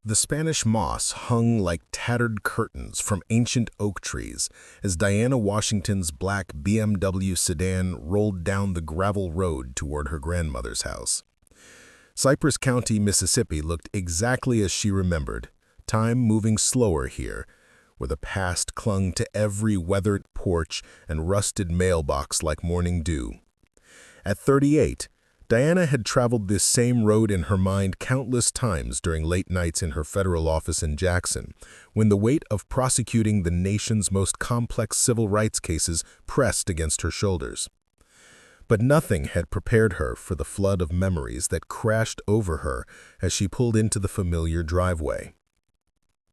The Spanish moss hung like tattered curtains from ancient oak trees as Diana Washington's black BMW sedan rolled down the gravel road toward her grandmother's house. Cypress County, Mississippi looked exactly as she remembered, time moving slower here, where the past clung to every weathered porch and rusted mailbox like morning dew. At 38, Diana had traveled this same road in her mind countless times during late nights in her federal office in Jackson, when the weight of prosecuting the nation's most complex civil rights cases pressed against her shoulders. But nothing had prepared her for the flood of memories that crashed over her as she pulled into the familiar driveway.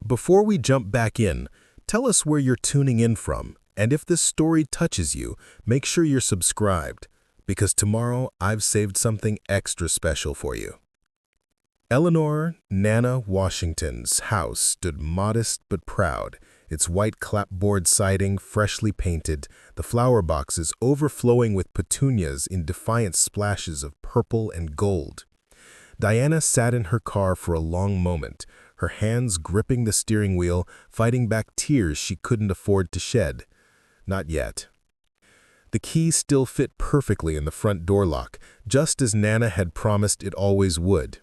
Before we jump back in, tell us where you're tuning in from, and if this story touches you, make sure you're subscribed, because tomorrow I've saved something extra special for you. Eleanor Nana Washington's house stood modest but proud, its white clapboard siding freshly painted, the flower boxes overflowing with petunias in defiant splashes of purple and gold. Diana sat in her car for a long moment, her hands gripping the steering wheel, fighting back tears she couldn't afford to shed. Not yet. The key still fit perfectly in the front door lock, just as Nana had promised it always would.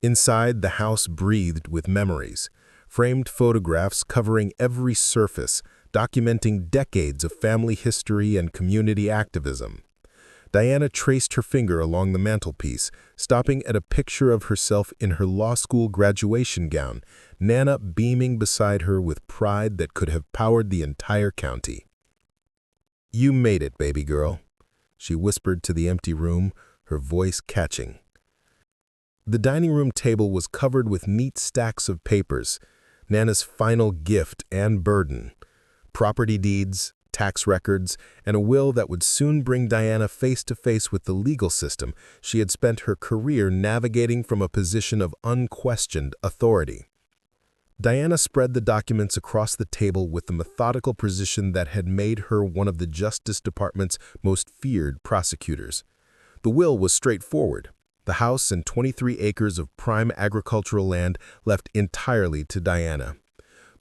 Inside, the house breathed with memories, framed photographs covering every surface, documenting decades of family history and community activism. Diana traced her finger along the mantelpiece, stopping at a picture of herself in her law school graduation gown, Nana beaming beside her with pride that could have powered the entire county. "You made it, baby girl," she whispered to the empty room, her voice catching. The dining room table was covered with neat stacks of papers, Nana's final gift and burden: property deeds, tax records, and a will that would soon bring Diana face to face with the legal system she had spent her career navigating from a position of unquestioned authority. Diana spread the documents across the table with the methodical precision that had made her one of the Justice Department's most feared prosecutors. The will was straightforward. The house and 23 acres of prime agricultural land left entirely to Diana.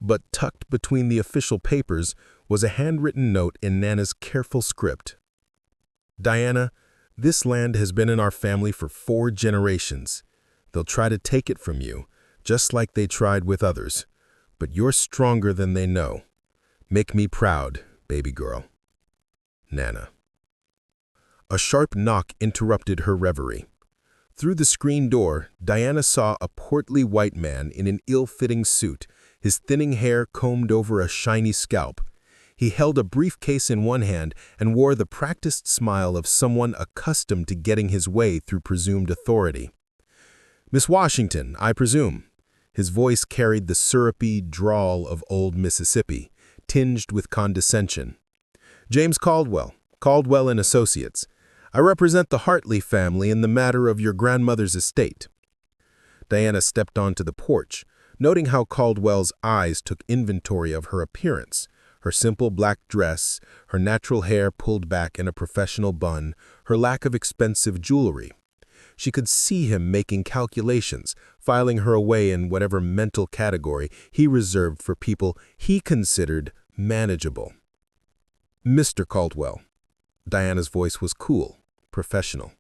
But tucked between the official papers was a handwritten note in Nana's careful script. "Diana, this land has been in our family for 4 generations. They'll try to take it from you, just like they tried with others, but you're stronger than they know. Make me proud, baby girl. Nana." A sharp knock interrupted her reverie. Through the screen door, Diana saw a portly white man in an ill-fitting suit, his thinning hair combed over a shiny scalp. He held a briefcase in one hand and wore the practiced smile of someone accustomed to getting his way through presumed authority. "Miss Washington, I presume." His voice carried the syrupy drawl of old Mississippi, tinged with condescension. "James Caldwell, Caldwell and Associates. I represent the Hartley family in the matter of your grandmother's estate." Diana stepped onto the porch, noting how Caldwell's eyes took inventory of her appearance, her simple black dress, her natural hair pulled back in a professional bun, her lack of expensive jewelry. She could see him making calculations, filing her away in whatever mental category he reserved for people he considered manageable. "Mr. Caldwell." Diana's voice was cool, professional.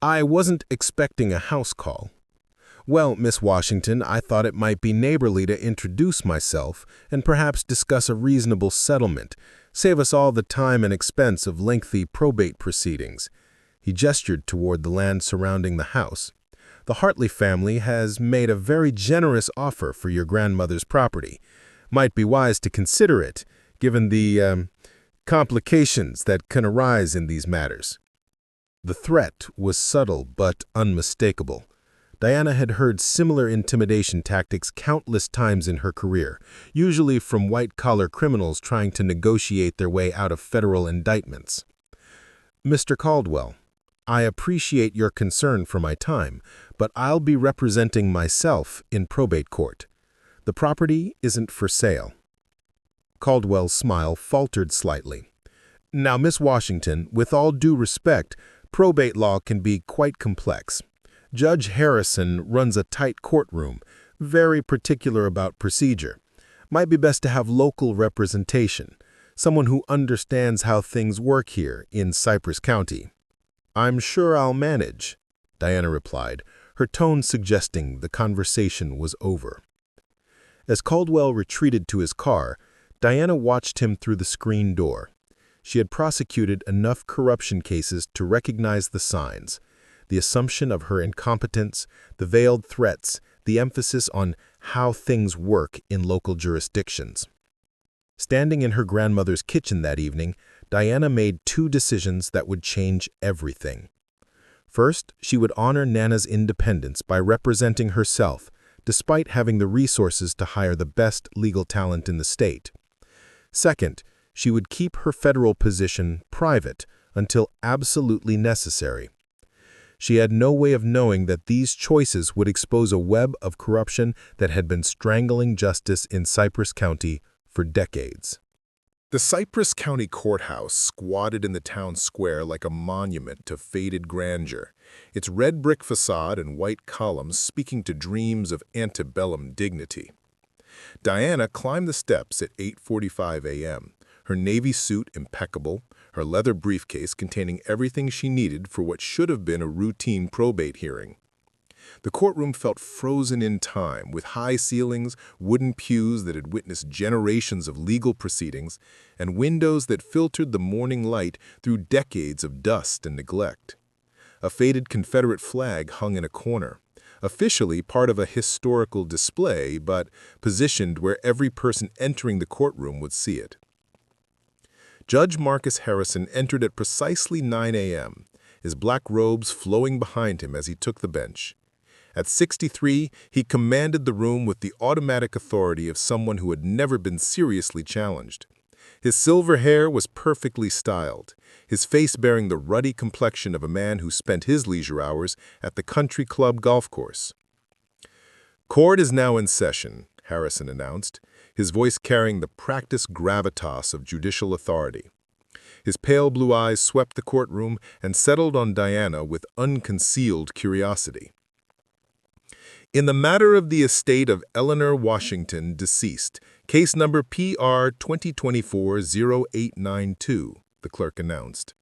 "I wasn't expecting a house call. Well, Miss Washington, I thought it might be neighborly to introduce myself and perhaps discuss a reasonable settlement, save us all the time and expense of lengthy probate proceedings." He gestured toward the land surrounding the house. "The Hartley family has made a very generous offer for your grandmother's property. Might be wise to consider it, given the complications that can arise in these matters." The threat was subtle but unmistakable. Diana had heard similar intimidation tactics countless times in her career, usually from white-collar criminals trying to negotiate their way out of federal indictments. "Mr. Caldwell, I appreciate your concern for my time, but I'll be representing myself in probate court. The property isn't for sale." Caldwell's smile faltered slightly. "Now, Miss Washington, with all due respect, probate law can be quite complex. Judge Harrison runs a tight courtroom, very particular about procedure. Might be best to have local representation, someone who understands how things work here in Cypress County." "I'm sure I'll manage," Diana replied, her tone suggesting the conversation was over. As Caldwell retreated to his car, Diana watched him through the screen door. She had prosecuted enough corruption cases to recognize the signs: the assumption of her incompetence, the veiled threats, the emphasis on how things work in local jurisdictions. Standing in her grandmother's kitchen that evening, Diana made two decisions that would change everything. First, she would honor Nana's independence by representing herself, despite having the resources to hire the best legal talent in the state. Second, she would keep her federal position private until absolutely necessary. She had no way of knowing that these choices would expose a web of corruption that had been strangling justice in Cypress County for decades. The Cypress County Courthouse squatted in the town square like a monument to faded grandeur, its red brick facade and white columns speaking to dreams of antebellum dignity. Diana climbed the steps at 8:45 a.m., her navy suit impeccable, her leather briefcase containing everything she needed for what should have been a routine probate hearing. The courtroom felt frozen in time, with high ceilings, wooden pews that had witnessed generations of legal proceedings, and windows that filtered the morning light through decades of dust and neglect. A faded Confederate flag hung in a corner, officially part of a historical display, but positioned where every person entering the courtroom would see it. Judge Marcus Harrison entered at precisely 9 a.m., his black robes flowing behind him as he took the bench. At 63, he commanded the room with the automatic authority of someone who had never been seriously challenged. His silver hair was perfectly styled, his face bearing the ruddy complexion of a man who spent his leisure hours at the country club golf course. "Court is now in session," Harrison announced, his voice carrying the practiced gravitas of judicial authority. His pale blue eyes swept the courtroom and settled on Diana with unconcealed curiosity. "In the matter of the estate of Eleanor Washington, deceased, case number PR 2024-0892, the clerk announced.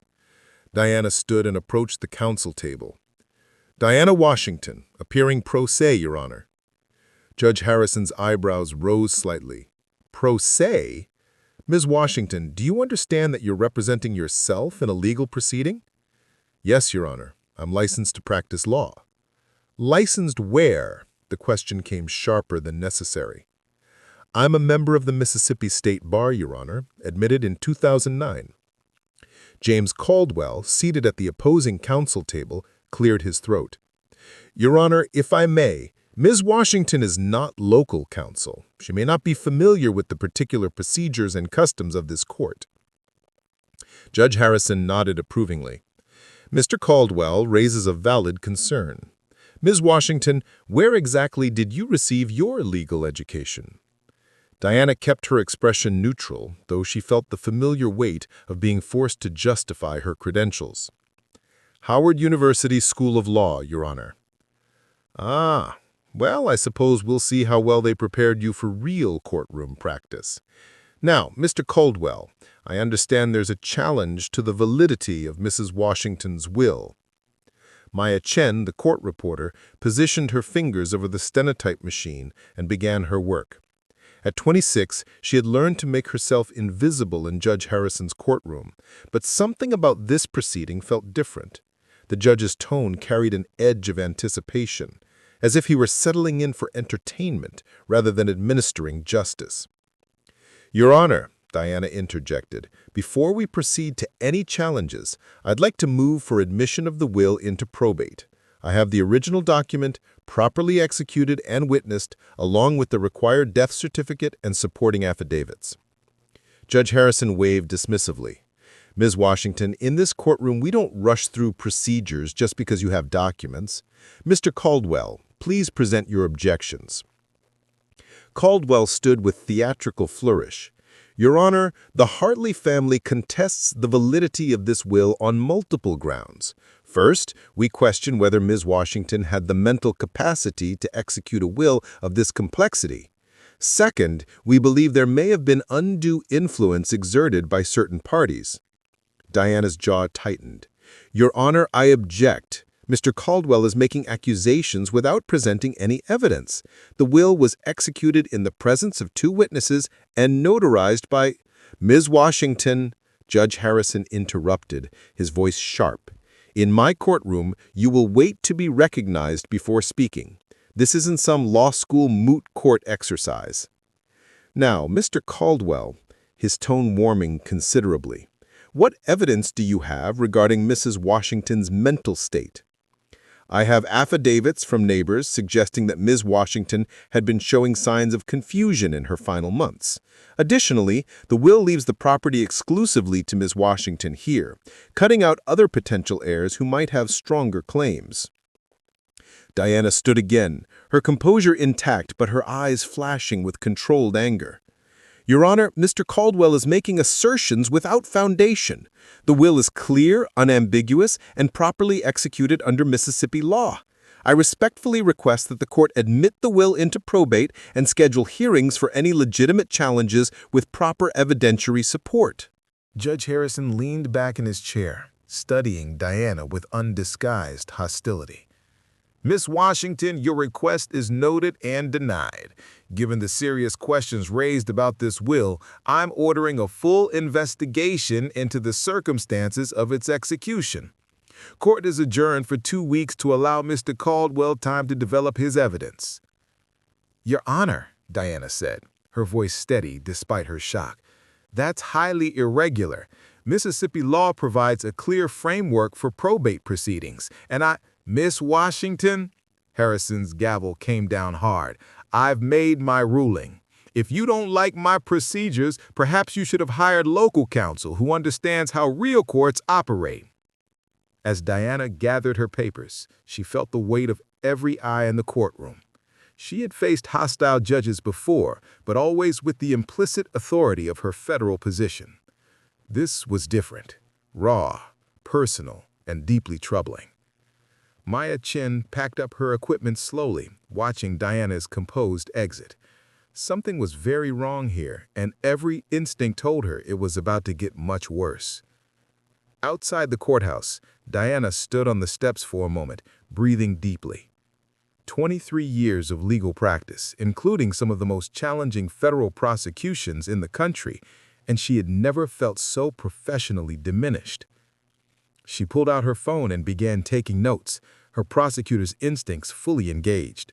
Diana stood and approached the counsel table. "Diana Washington, appearing pro se, Your Honor." Judge Harrison's eyebrows rose slightly. "Pro se? Ms. Washington, do you understand that you're representing yourself in a legal proceeding?" "Yes, Your Honor. I'm licensed to practice law." "Licensed where?" The question came sharper than necessary. "I'm a member of the Mississippi State Bar, Your Honor, admitted in 2009. James Caldwell, seated at the opposing counsel table, cleared his throat. "Your Honor, if I may, Ms. Washington is not local counsel. She may not be familiar with the particular procedures and customs of this court." Judge Harrison nodded approvingly. "Mr. Caldwell raises a valid concern. Ms. Washington, where exactly did you receive your legal education?" Diana kept her expression neutral, though she felt the familiar weight of being forced to justify her credentials. "Howard University School of Law, Your Honor." "Ah, well, I suppose we'll see how well they prepared you for real courtroom practice. Now, Mr. Caldwell, I understand there's a challenge to the validity of Mrs. Washington's will." Maya Chen, the court reporter, positioned her fingers over the stenotype machine and began her work. At 26, she had learned to make herself invisible in Judge Harrison's courtroom, but something about this proceeding felt different. The judge's tone carried an edge of anticipation, as if he were settling in for entertainment rather than administering justice. "Your Honor," Diana interjected, "before we proceed to any challenges, I'd like to move for admission of the will into probate. I have the original document, properly executed and witnessed, along with the required death certificate and supporting affidavits." Judge Harrison waved dismissively. "Ms. Washington, in this courtroom we don't rush through procedures just because you have documents. Mr. Caldwell, please present your objections." Caldwell stood with theatrical flourish. "Your Honor, the Hartley family contests the validity of this will on multiple grounds. First, we question whether Ms. Washington had the mental capacity to execute a will of this complexity. Second, we believe there may have been undue influence exerted by certain parties. Diana's jaw tightened. Your Honor, I object. Mr. Caldwell is making accusations without presenting any evidence. The will was executed in the presence of two witnesses and notarized by Ms. Washington. Judge Harrison interrupted, his voice sharp. In my courtroom, you will wait to be recognized before speaking. This isn't some law school moot court exercise. Now, Mr. Caldwell, his tone warming considerably, what evidence do you have regarding Mrs. Washington's mental state? I have affidavits from neighbors suggesting that Ms. Washington had been showing signs of confusion in her final months. Additionally, the will leaves the property exclusively to Ms. Washington here, cutting out other potential heirs who might have stronger claims. Diana stood again, her composure intact but her eyes flashing with controlled anger. Your Honor, Mr. Caldwell is making assertions without foundation. The will is clear, unambiguous, and properly executed under Mississippi law. I respectfully request that the court admit the will into probate and schedule hearings for any legitimate challenges with proper evidentiary support. Judge Harrison leaned back in his chair, studying Diana with undisguised hostility. Miss Washington, your request is noted and denied. Given the serious questions raised about this will, I'm ordering a full investigation into the circumstances of its execution. Court is adjourned for 2 weeks to allow Mr. Caldwell time to develop his evidence. Your Honor, Diana said, her voice steady despite her shock. That's highly irregular. Mississippi law provides a clear framework for probate proceedings, and Miss Washington, Harrison's gavel came down hard. I've made my ruling. If you don't like my procedures, perhaps you should have hired local counsel who understands how real courts operate. As Diana gathered her papers, she felt the weight of every eye in the courtroom. She had faced hostile judges before, but always with the implicit authority of her federal position. This was different, raw, personal, and deeply troubling. Maya Chin packed up her equipment slowly, watching Diana's composed exit. Something was very wrong here, and every instinct told her it was about to get much worse. Outside the courthouse, Diana stood on the steps for a moment, breathing deeply. 23 years of legal practice, including some of the most challenging federal prosecutions in the country, and she had never felt so professionally diminished. She pulled out her phone and began taking notes, her prosecutor's instincts fully engaged.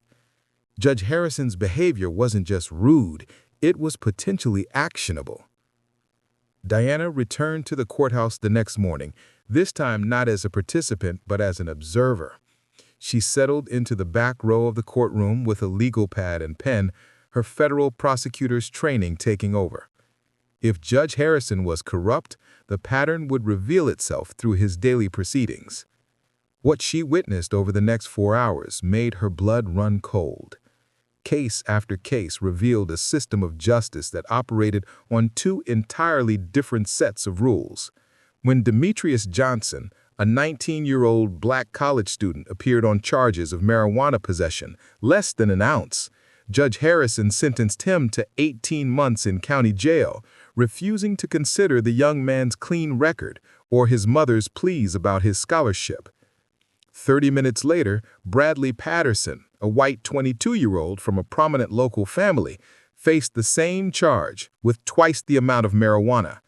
Judge Harrison's behavior wasn't just rude, it was potentially actionable. Diana returned to the courthouse the next morning, this time not as a participant but as an observer. She settled into the back row of the courtroom with a legal pad and pen, her federal prosecutor's training taking over. If Judge Harrison was corrupt, the pattern would reveal itself through his daily proceedings. What she witnessed over the next 4 hours made her blood run cold. Case after case revealed a system of justice that operated on 2 entirely different sets of rules. When Demetrius Johnson, a 19-year-old black college student, appeared on charges of marijuana possession, less than an ounce, Judge Harrison sentenced him to 18 months in county jail, refusing to consider the young man's clean record or his mother's pleas about his scholarship. 30 minutes later, Bradley Patterson, a white 22-year-old from a prominent local family, faced the same charge with twice the amount of marijuana.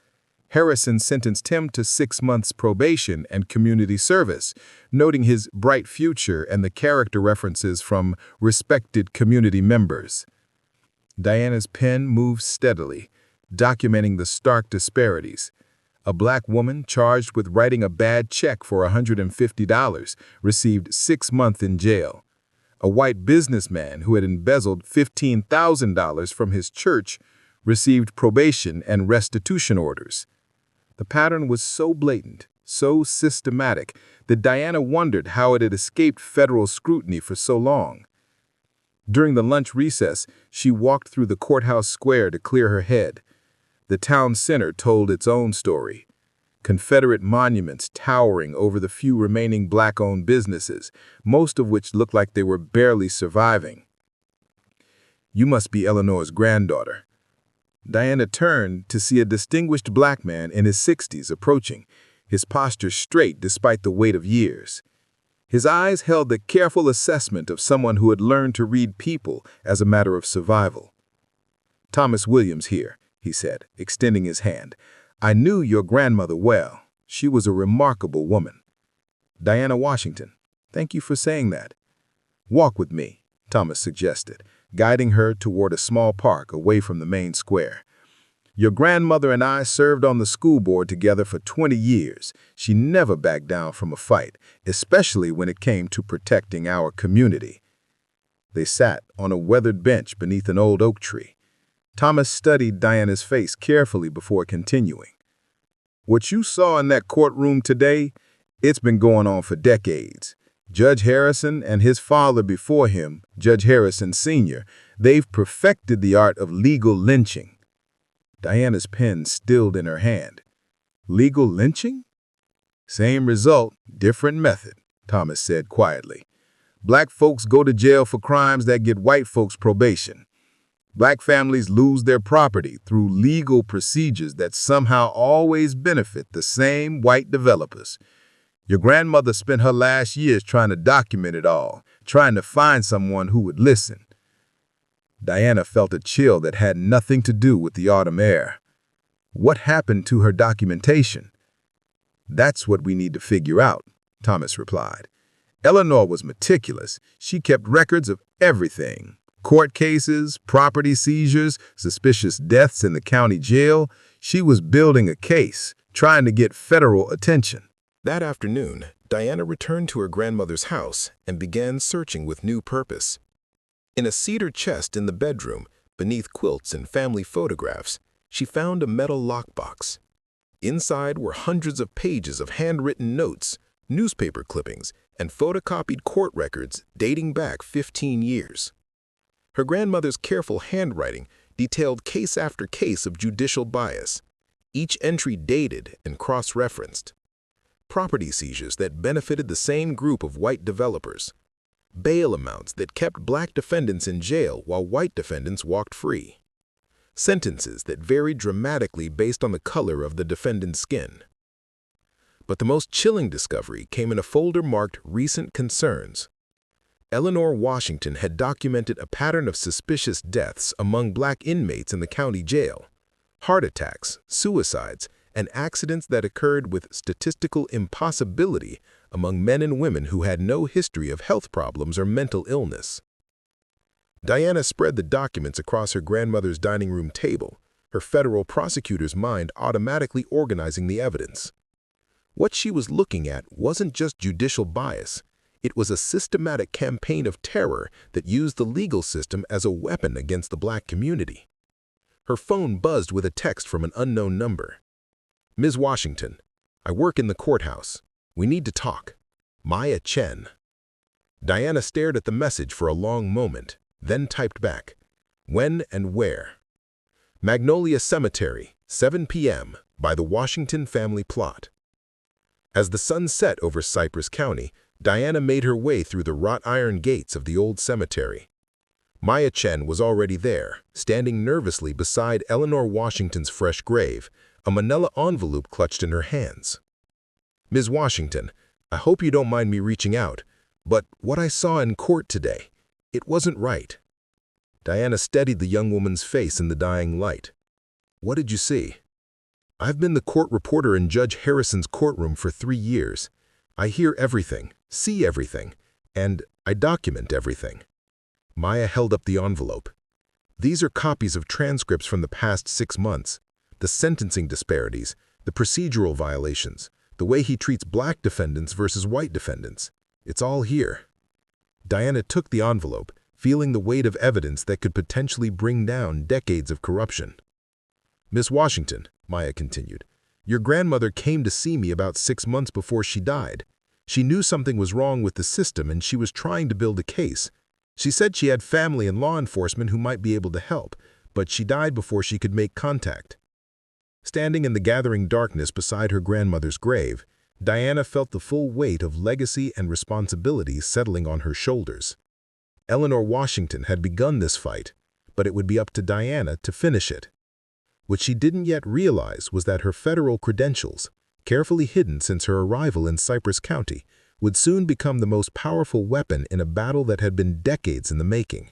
Harrison sentenced him to 6 months probation and community service, noting his bright future and the character references from respected community members. Diana's pen moved steadily, documenting the stark disparities. A black woman charged with writing a bad check for $150 received 6 months in jail. A white businessman who had embezzled $15,000 from his church received probation and restitution orders. The pattern was so blatant, so systematic, that Diana wondered how it had escaped federal scrutiny for so long. During the lunch recess, she walked through the courthouse square to clear her head. The town center told its own story. Confederate monuments towering over the few remaining black-owned businesses, most of which looked like they were barely surviving. "You must be Eleanor's granddaughter." Diana turned to see a distinguished black man in his 60s approaching, his posture straight despite the weight of years. His eyes held the careful assessment of someone who had learned to read people as a matter of survival. "Thomas Williams here," he said, extending his hand. "I knew your grandmother well. She was a remarkable woman." "Diana Washington. Thank you for saying that." "Walk with me," Thomas suggested, guiding her toward a small park away from the main square. "Your grandmother and I served on the school board together for 20 years. She never backed down from a fight, especially when it came to protecting our community." They sat on a weathered bench beneath an old oak tree. Thomas studied Diana's face carefully before continuing. "What you saw in that courtroom today, it's been going on for decades. Judge Harrison and his father before him, Judge Harrison Sr., they've perfected the art of legal lynching." Diana's pen stilled in her hand. "Legal lynching?" "Same result, different method," Thomas said quietly. "Black folks go to jail for crimes that get white folks probation. Black families lose their property through legal procedures that somehow always benefit the same white developers. Your grandmother spent her last years trying to document it all, trying to find someone who would listen." Diana felt a chill that had nothing to do with the autumn air. What happened to her documentation? "That's what we need to figure out," Thomas replied. "Eleanor was meticulous. She kept records of everything. Court cases, property seizures, suspicious deaths in the county jail. She was building a case, trying to get federal attention." That afternoon, Diana returned to her grandmother's house and began searching with new purpose. In a cedar chest in the bedroom, beneath quilts and family photographs, she found a metal lockbox. Inside were hundreds of pages of handwritten notes, newspaper clippings, and photocopied court records dating back 15 years. Her grandmother's careful handwriting detailed case after case of judicial bias, each entry dated and cross-referenced. Property seizures that benefited the same group of white developers. Bail amounts that kept black defendants in jail while white defendants walked free. Sentences that varied dramatically based on the color of the defendant's skin. But the most chilling discovery came in a folder marked Recent Concerns. Eleanor Washington had documented a pattern of suspicious deaths among black inmates in the county jail. Heart attacks, suicides, and accidents that occurred with statistical impossibility among men and women who had no history of health problems or mental illness. Diana spread the documents across her grandmother's dining room table, her federal prosecutor's mind automatically organizing the evidence. What she was looking at wasn't just judicial bias. It was a systematic campaign of terror that used the legal system as a weapon against the black community. Her phone buzzed with a text from an unknown number. "Ms. Washington, I work in the courthouse. We need to talk. Maya Chen." Diana stared at the message for a long moment, then typed back, "When and where?" "Magnolia Cemetery, 7 p.m. by the Washington family plot." As the sun set over Cypress County, Diana made her way through the wrought iron gates of the old cemetery. Maya Chen was already there, standing nervously beside Eleanor Washington's fresh grave, a manila envelope clutched in her hands. "Ms. Washington, I hope you don't mind me reaching out, but what I saw in court today, it wasn't right." Diana steadied the young woman's face in the dying light. "What did you see?" "I've been the court reporter in Judge Harrison's courtroom for 3 years. I hear everything, see everything, and I document everything." Maya held up the envelope. "These are copies of transcripts from the past 6 months. The sentencing disparities, the procedural violations, the way he treats black defendants versus white defendants. It's all here." Diana took the envelope, feeling the weight of evidence that could potentially bring down decades of corruption. "Miss Washington," Maya continued, "your grandmother came to see me about 6 months before she died. She knew something was wrong with the system and she was trying to build a case. She said she had family and law enforcement who might be able to help, but she died before she could make contact." Standing in the gathering darkness beside her grandmother's grave, Diana felt the full weight of legacy and responsibility settling on her shoulders. Eleanor Washington had begun this fight, but it would be up to Diana to finish it. What she didn't yet realize was that her federal credentials, carefully hidden since her arrival in Cypress County, would soon become the most powerful weapon in a battle that had been decades in the making.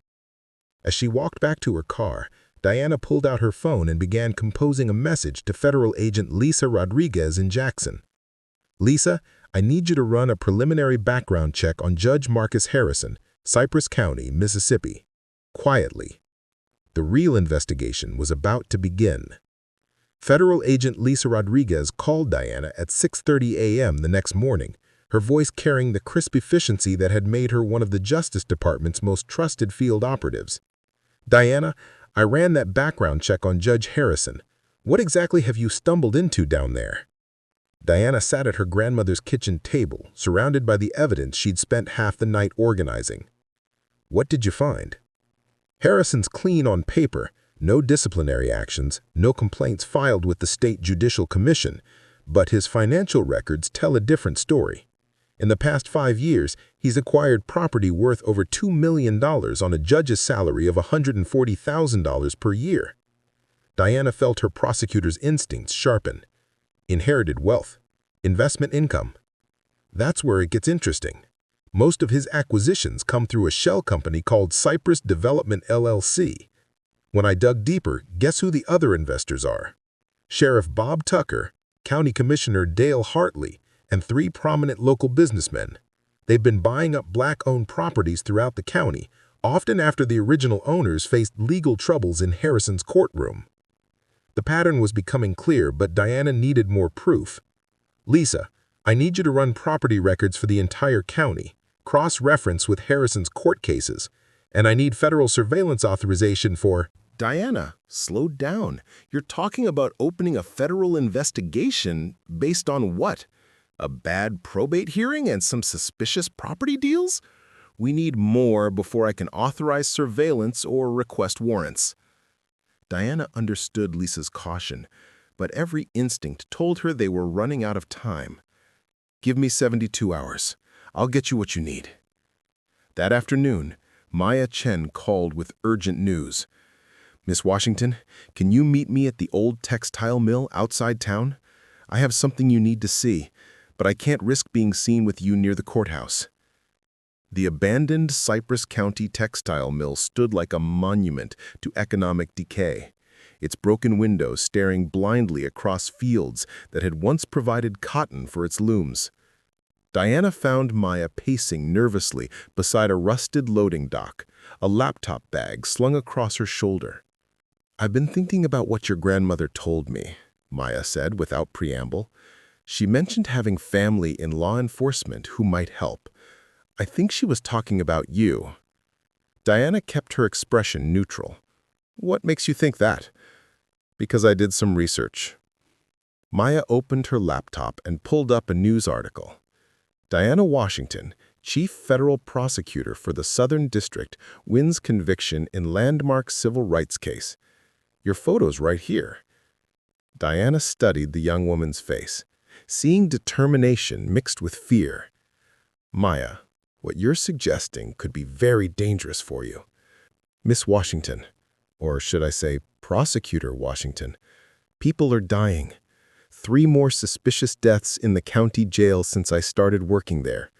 As she walked back to her car, Diana pulled out her phone and began composing a message to federal agent Lisa Rodriguez in Jackson. "Lisa, I need you to run a preliminary background check on Judge Marcus Harrison, Cypress County, Mississippi. Quietly." The real investigation was about to begin. Federal agent Lisa Rodriguez called Diana at 6:30 a.m. the next morning, her voice carrying the crisp efficiency that had made her one of the Justice Department's most trusted field operatives. "Diana, I ran that background check on Judge Harrison. What exactly have you stumbled into down there?" Diana sat at her grandmother's kitchen table, surrounded by the evidence she'd spent half the night organizing. "What did you find?" "Harrison's clean on paper, no disciplinary actions, no complaints filed with the State Judicial Commission, but his financial records tell a different story. In the past 5 years, he's acquired property worth over $2 million on a judge's salary of $140,000 per year." Diana felt her prosecutor's instincts sharpen. Inherited wealth, investment income. That's where it gets interesting. Most of his acquisitions come through a shell company called Cypress Development LLC. When I dug deeper, guess who the other investors are? Sheriff Bob Tucker, County Commissioner Dale Hartley, and 3 prominent local businessmen. They've been buying up black-owned properties throughout the county, often after the original owners faced legal troubles in Harrison's courtroom. The pattern was becoming clear, but Diana needed more proof. "Lisa, I need you to run property records for the entire county, cross-reference with Harrison's court cases, and I need federal surveillance authorization for—" Diana, slow down. You're talking about opening a federal investigation based on what? A bad probate hearing and some suspicious property deals? We need more before I can authorize surveillance or request warrants. Diana understood Lisa's caution, but every instinct told her they were running out of time. "Give me 72 hours. I'll get you what you need." That afternoon, Maya Chen called with urgent news. "Miss Washington, can you meet me at the old textile mill outside town? I have something you need to see, but I can't risk being seen with you near the courthouse." The abandoned Cypress County textile mill stood like a monument to economic decay, its broken windows staring blindly across fields that had once provided cotton for its looms. Diana found Maya pacing nervously beside a rusted loading dock, a laptop bag slung across her shoulder. "I've been thinking about what your grandmother told me," Maya said without preamble. "She mentioned having family in law enforcement who might help. I think she was talking about you." Diana kept her expression neutral. "What makes you think that?" "Because I did some research." Maya opened her laptop and pulled up a news article. Diana Washington, Chief Federal Prosecutor for the Southern District, wins conviction in landmark civil rights case. "Your photo's right here." Diana studied the young woman's face, seeing determination mixed with fear. "Maya, what you're suggesting could be very dangerous for you. Miss Washington, or should I say Prosecutor Washington, people are dying. 3 more suspicious deaths in the county jail since I started working there.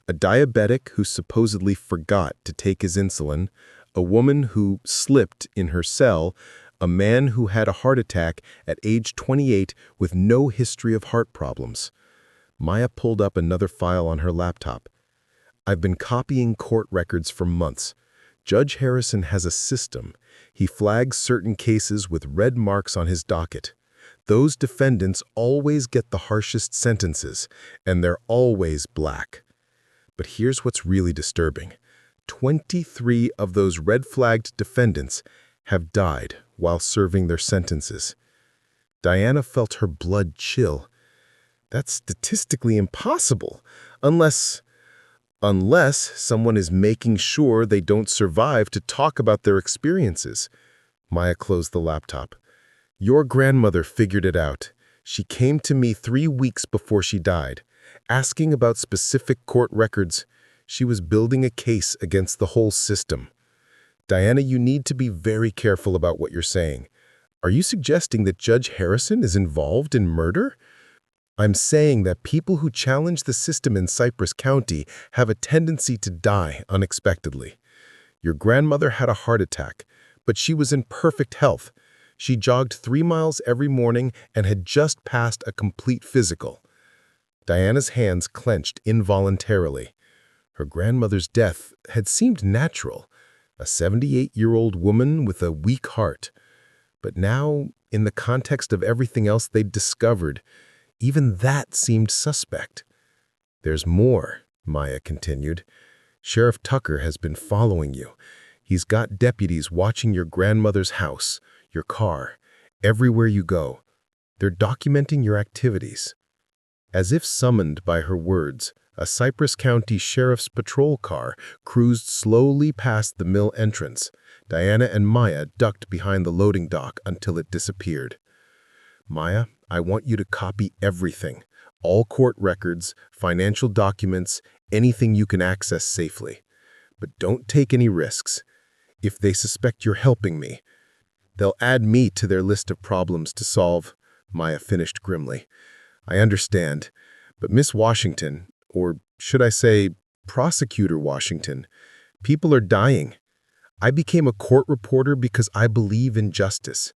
A diabetic who supposedly forgot to take his insulin, a woman who slipped in her cell, a man who had a heart attack at age 28 with no history of heart problems." Maya pulled up another file on her laptop. "I've been copying court records for months. Judge Harrison has a system. He flags certain cases with red marks on his docket. Those defendants always get the harshest sentences, and they're always black. But here's what's really disturbing. 23 of those red-flagged defendants have died while serving their sentences." Diana felt her blood chill. "That's statistically impossible, unless someone is making sure they don't survive to talk about their experiences." Maya closed the laptop. Your grandmother figured it out. She came to me 3 weeks before she died, asking about specific court records. She was building a case against the whole system. Diana, you need to be very careful about what you're saying. Are you suggesting that Judge Harrison is involved in murder? I'm saying that people who challenge the system in Cypress County have a tendency to die unexpectedly. Your grandmother had a heart attack, but she was in perfect health. She jogged 3 miles every morning and had just passed a complete physical. Diana's hands clenched involuntarily. Her grandmother's death had seemed natural, a 78-year-old woman with a weak heart. But now, in the context of everything else they'd discovered, even that seemed suspect. There's more, Maya continued. Sheriff Tucker has been following you. He's got deputies watching your grandmother's house, your car, everywhere you go. They're documenting your activities. As if summoned by her words, a Cypress County Sheriff's patrol car cruised slowly past the mill entrance. Diana and Maya ducked behind the loading dock until it disappeared. Maya, I want you to copy everything. All court records, financial documents, anything you can access safely. But don't take any risks. If they suspect you're helping me, they'll add me to their list of problems to solve, Maya finished grimly. I understand, but Miss Washington, or should I say, Prosecutor Washington, people are dying. I became a court reporter because I believe in justice.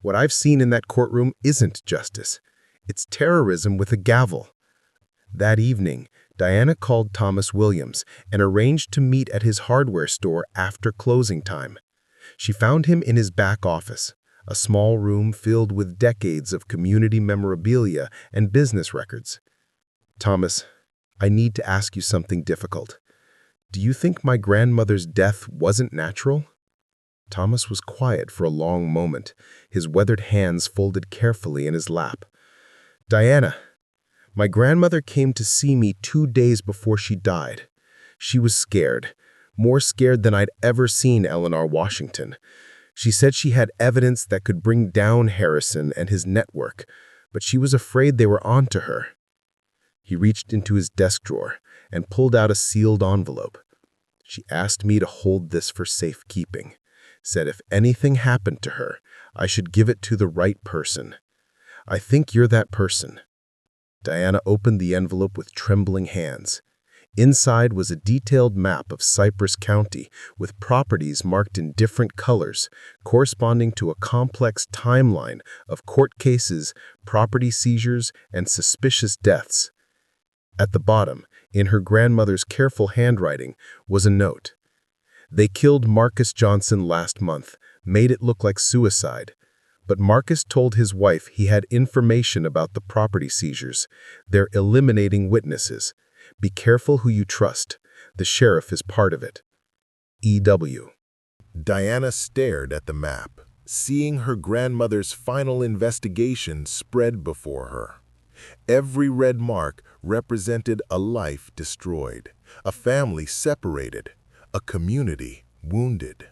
What I've seen in that courtroom isn't justice. It's terrorism with a gavel. That evening, Diana called Thomas Williams and arranged to meet at his hardware store after closing time. She found him in his back office, a small room filled with decades of community memorabilia and business records. Thomas, I need to ask you something difficult. Do you think my grandmother's death wasn't natural? Thomas was quiet for a long moment, his weathered hands folded carefully in his lap. Diana, my grandmother came to see me 2 days before she died. She was scared, more scared than I'd ever seen Eleanor Washington. She said she had evidence that could bring down Harrison and his network, but she was afraid they were onto her. He reached into his desk drawer and pulled out a sealed envelope. She asked me to hold this for safekeeping, said if anything happened to her, I should give it to the right person. I think you're that person. Diana opened the envelope with trembling hands. Inside was a detailed map of Cypress County with properties marked in different colors, corresponding to a complex timeline of court cases, property seizures, and suspicious deaths. At the bottom, in her grandmother's careful handwriting, was a note. They killed Marcus Johnson last month, made it look like suicide. But Marcus told his wife he had information about the property seizures. They're eliminating witnesses. Be careful who you trust. The sheriff is part of it. E.W. Diana stared at the map, seeing her grandmother's final investigation spread before her. Every red mark represented a life destroyed, a family separated, a community wounded.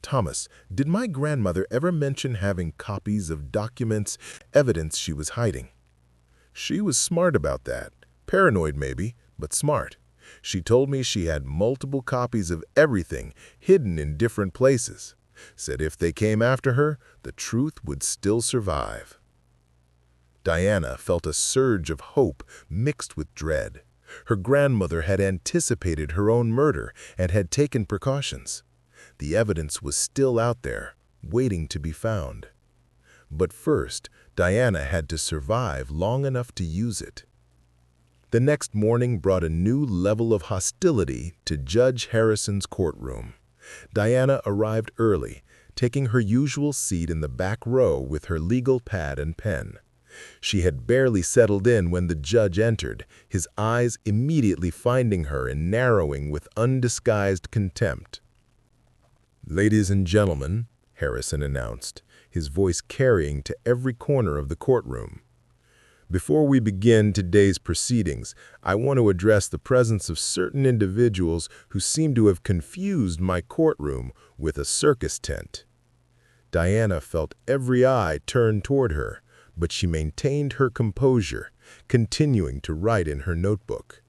Thomas, did my grandmother ever mention having copies of documents, evidence she was hiding? She was smart about that. Paranoid maybe, but smart. She told me she had multiple copies of everything hidden in different places. Said if they came after her, the truth would still survive. Diana felt a surge of hope mixed with dread. Her grandmother had anticipated her own murder and had taken precautions. The evidence was still out there, waiting to be found. But first, Diana had to survive long enough to use it. The next morning brought a new level of hostility to Judge Harrison's courtroom. Diana arrived early, taking her usual seat in the back row with her legal pad and pen. She had barely settled in when the judge entered, his eyes immediately finding her and narrowing with undisguised contempt. "Ladies and gentlemen," Harrison announced, his voice carrying to every corner of the courtroom. "Before we begin today's proceedings, I want to address the presence of certain individuals who seem to have confused my courtroom with a circus tent." Diana felt every eye turned toward her, but she maintained her composure, continuing to write in her notebook.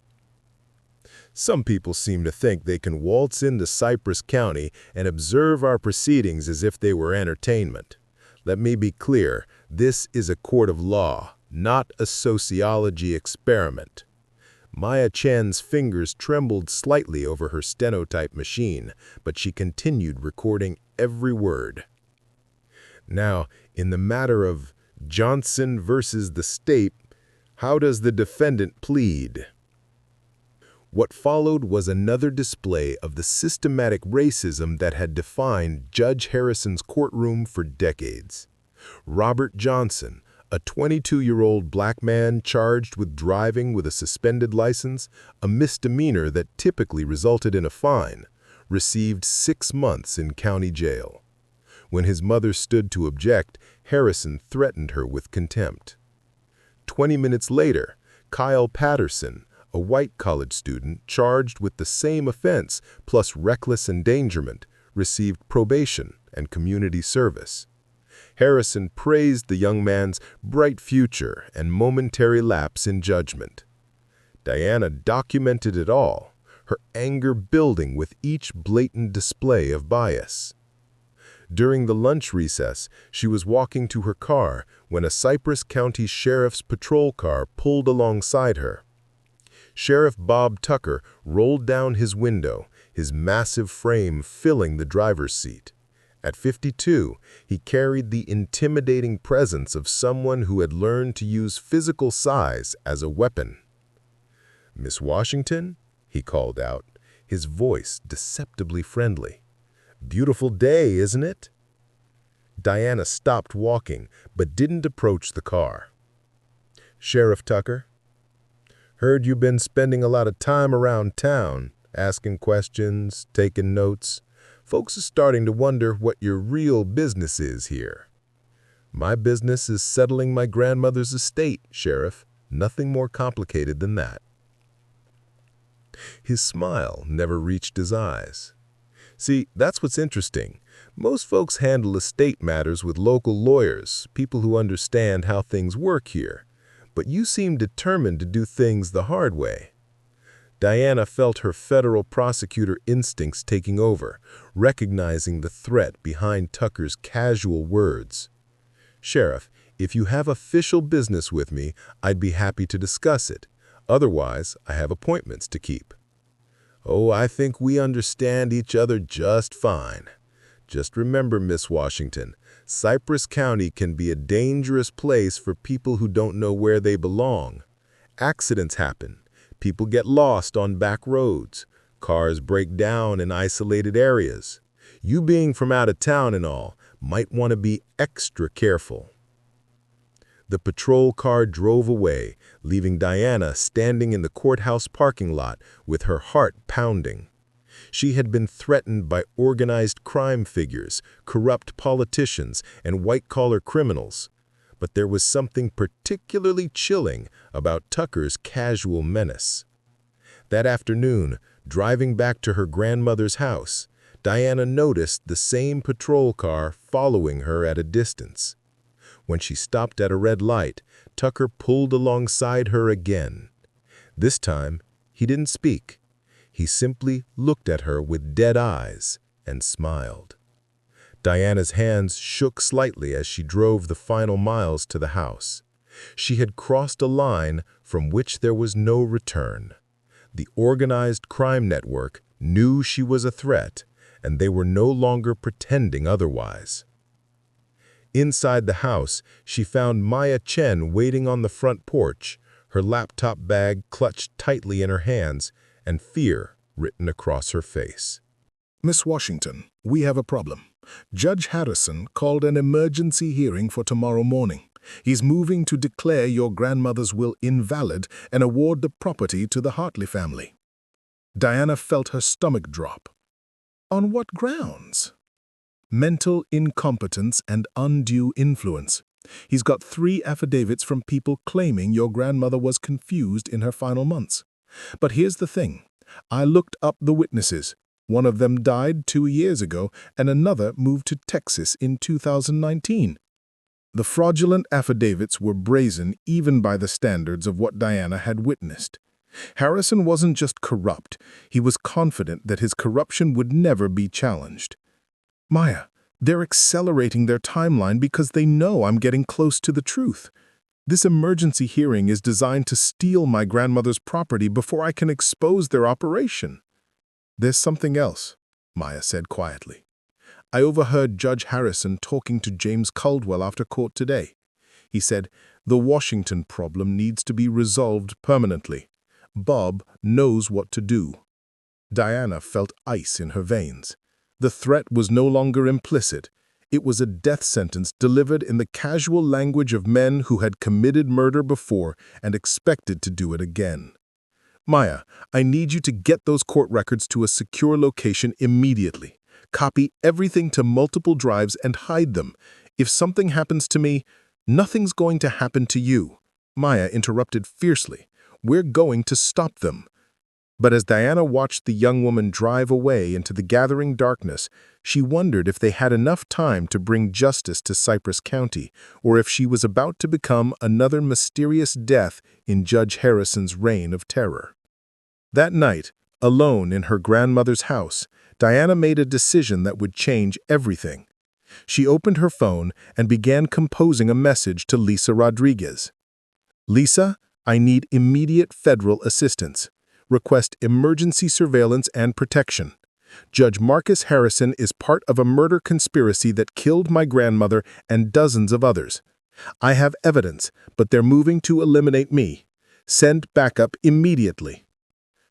Some people seem to think they can waltz into Cypress County and observe our proceedings as if they were entertainment. Let me be clear, this is a court of law, not a sociology experiment. Maya Chen's fingers trembled slightly over her stenotype machine, but she continued recording every word. Now, in the matter of Johnson versus the state, how does the defendant plead? What followed was another display of the systematic racism that had defined Judge Harrison's courtroom for decades. Robert Johnson, a 22-year-old black man charged with driving with a suspended license, a misdemeanor that typically resulted in a fine, received 6 months in county jail. When his mother stood to object, Harrison threatened her with contempt. 20 minutes later, Kyle Patterson, a white college student charged with the same offense plus reckless endangerment, received probation and community service. Harrison praised the young man's bright future and momentary lapse in judgment. Diana documented it all, her anger building with each blatant display of bias. During the lunch recess, she was walking to her car when a Cypress County Sheriff's patrol car pulled alongside her. Sheriff Bob Tucker rolled down his window, his massive frame filling the driver's seat. At 52, he carried the intimidating presence of someone who had learned to use physical size as a weapon. "Miss Washington?" he called out, his voice deceptively friendly. "Beautiful day, isn't it?" Diana stopped walking, but didn't approach the car. "Sheriff Tucker, heard you've been spending a lot of time around town, asking questions, taking notes. Folks are starting to wonder what your real business is here." "My business is settling my grandmother's estate, Sheriff. Nothing more complicated than that." His smile never reached his eyes. See, that's what's interesting. Most folks handle estate matters with local lawyers, people who understand how things work here. But you seem determined to do things the hard way. Diana felt her federal prosecutor instincts taking over, recognizing the threat behind Tucker's casual words. "Sheriff, if you have official business with me, I'd be happy to discuss it. Otherwise, I have appointments to keep." "Oh, I think we understand each other just fine. Just remember, Miss Washington, Cypress County can be a dangerous place for people who don't know where they belong. Accidents happen. People get lost on back roads. Cars break down in isolated areas. You being from out of town and all might want to be extra careful." The patrol car drove away, leaving Diana standing in the courthouse parking lot with her heart pounding. She had been threatened by organized crime figures, corrupt politicians, and white-collar criminals. But there was something particularly chilling about Tucker's casual menace. That afternoon, driving back to her grandmother's house, Diana noticed the same patrol car following her at a distance. When she stopped at a red light, Tucker pulled alongside her again. This time, he didn't speak. He simply looked at her with dead eyes and smiled. Diana's hands shook slightly as she drove the final miles to the house. She had crossed a line from which there was no return. The organized crime network knew she was a threat, and they were no longer pretending otherwise. Inside the house, she found Maya Chen waiting on the front porch, her laptop bag clutched tightly in her hands, and fear written across her face. "Miss Washington, we have a problem. Judge Harrison called an emergency hearing for tomorrow morning. He's moving to declare your grandmother's will invalid and award the property to the Hartley family." Diana felt her stomach drop. "On what grounds?" "Mental incompetence and undue influence. He's got 3 affidavits from people claiming your grandmother was confused in her final months. But here's the thing. I looked up the witnesses. One of them died 2 years ago, and another moved to Texas in 2019. The fraudulent affidavits were brazen even by the standards of what Diana had witnessed. Harrison wasn't just corrupt, he was confident that his corruption would never be challenged. Maya, they're accelerating their timeline because they know I'm getting close to the truth. This emergency hearing is designed to steal my grandmother's property before I can expose their operation. There's something else, Maya said quietly. I overheard Judge Harrison talking to James Caldwell after court today. He said, the Washington problem needs to be resolved permanently. Bob knows what to do. Diana felt ice in her veins. The threat was no longer implicit. It was a death sentence delivered in the casual language of men who had committed murder before and expected to do it again. Maya, I need you to get those court records to a secure location immediately. Copy everything to multiple drives and hide them. If something happens to me, nothing's going to happen to you. Maya interrupted fiercely. We're going to stop them. But as Diana watched the young woman drive away into the gathering darkness, she wondered if they had enough time to bring justice to Cypress County, or if she was about to become another mysterious death in Judge Harrison's reign of terror. That night, alone in her grandmother's house, Diana made a decision that would change everything. She opened her phone and began composing a message to Lisa Rodriguez. Lisa, I need immediate federal assistance. Request emergency surveillance and protection. Judge Marcus Harrison is part of a murder conspiracy that killed my grandmother and dozens of others. I have evidence, but they're moving to eliminate me. Send backup immediately.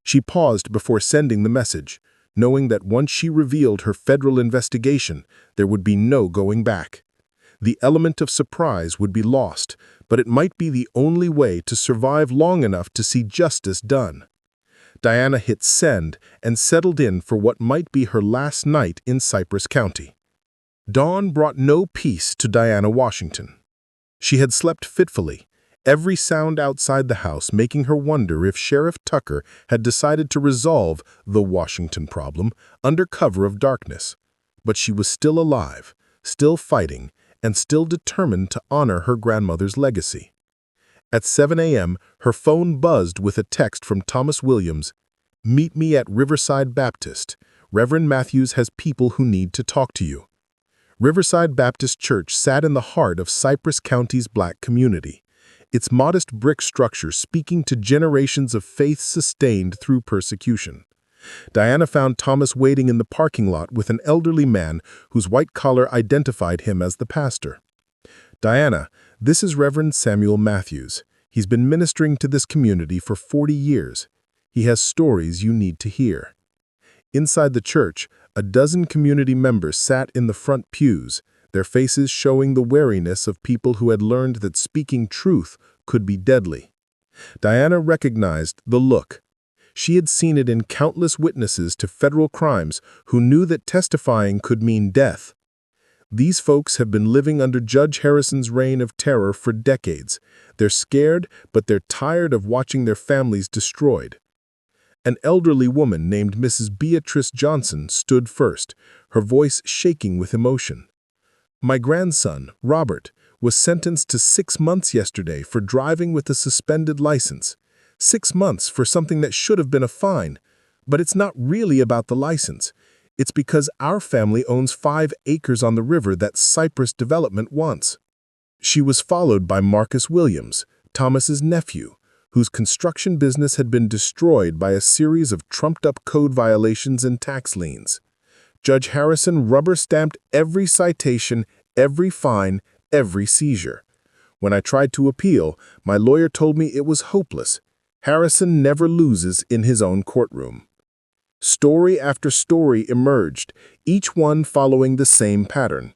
She paused before sending the message, knowing that once she revealed her federal investigation, there would be no going back. The element of surprise would be lost, but it might be the only way to survive long enough to see justice done. Diana hit send and settled in for what might be her last night in Cypress County. Dawn brought no peace to Diana Washington. She had slept fitfully, every sound outside the house making her wonder if Sheriff Tucker had decided to resolve the Washington problem under cover of darkness. But she was still alive, still fighting, and still determined to honor her grandmother's legacy. At 7 a.m., her phone buzzed with a text from Thomas Williams. Meet me at Riverside Baptist. Reverend Matthews has people who need to talk to you. Riverside Baptist Church sat in the heart of Cypress County's Black community, its modest brick structure speaking to generations of faith sustained through persecution. Diana found Thomas waiting in the parking lot with an elderly man whose white collar identified him as the pastor. Diana, this is Reverend Samuel Matthews. He's been ministering to this community for 40 years. He has stories you need to hear. Inside the church, a dozen community members sat in the front pews, their faces showing the wariness of people who had learned that speaking truth could be deadly. Diana recognized the look. She had seen it in countless witnesses to federal crimes who knew that testifying could mean death. These folks have been living under Judge Harrison's reign of terror for decades. They're scared, but they're tired of watching their families destroyed. An elderly woman named Mrs. Beatrice Johnson stood first, her voice shaking with emotion. My grandson, Robert, was sentenced to 6 months yesterday for driving with a suspended license. 6 months for something that should have been a fine. But it's not really about the license. It's because our family owns 5 acres on the river that Cypress Development wants. She was followed by Marcus Williams, Thomas's nephew, whose construction business had been destroyed by a series of trumped-up code violations and tax liens. Judge Harrison rubber-stamped every citation, every fine, every seizure. When I tried to appeal, my lawyer told me it was hopeless. Harrison never loses in his own courtroom. Story after story emerged, each one following the same pattern.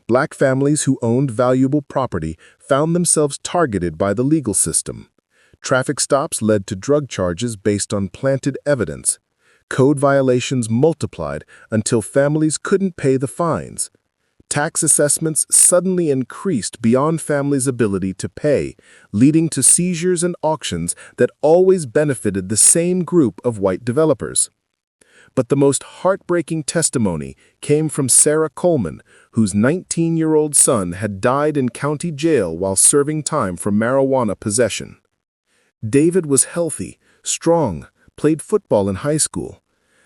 Black families who owned valuable property found themselves targeted by the legal system. Traffic stops led to drug charges based on planted evidence. Code violations multiplied until families couldn't pay the fines. Tax assessments suddenly increased beyond families' ability to pay, leading to seizures and auctions that always benefited the same group of white developers. But the most heartbreaking testimony came from Sarah Coleman, whose 19-year-old son had died in county jail while serving time for marijuana possession. David was healthy, strong, played football in high school.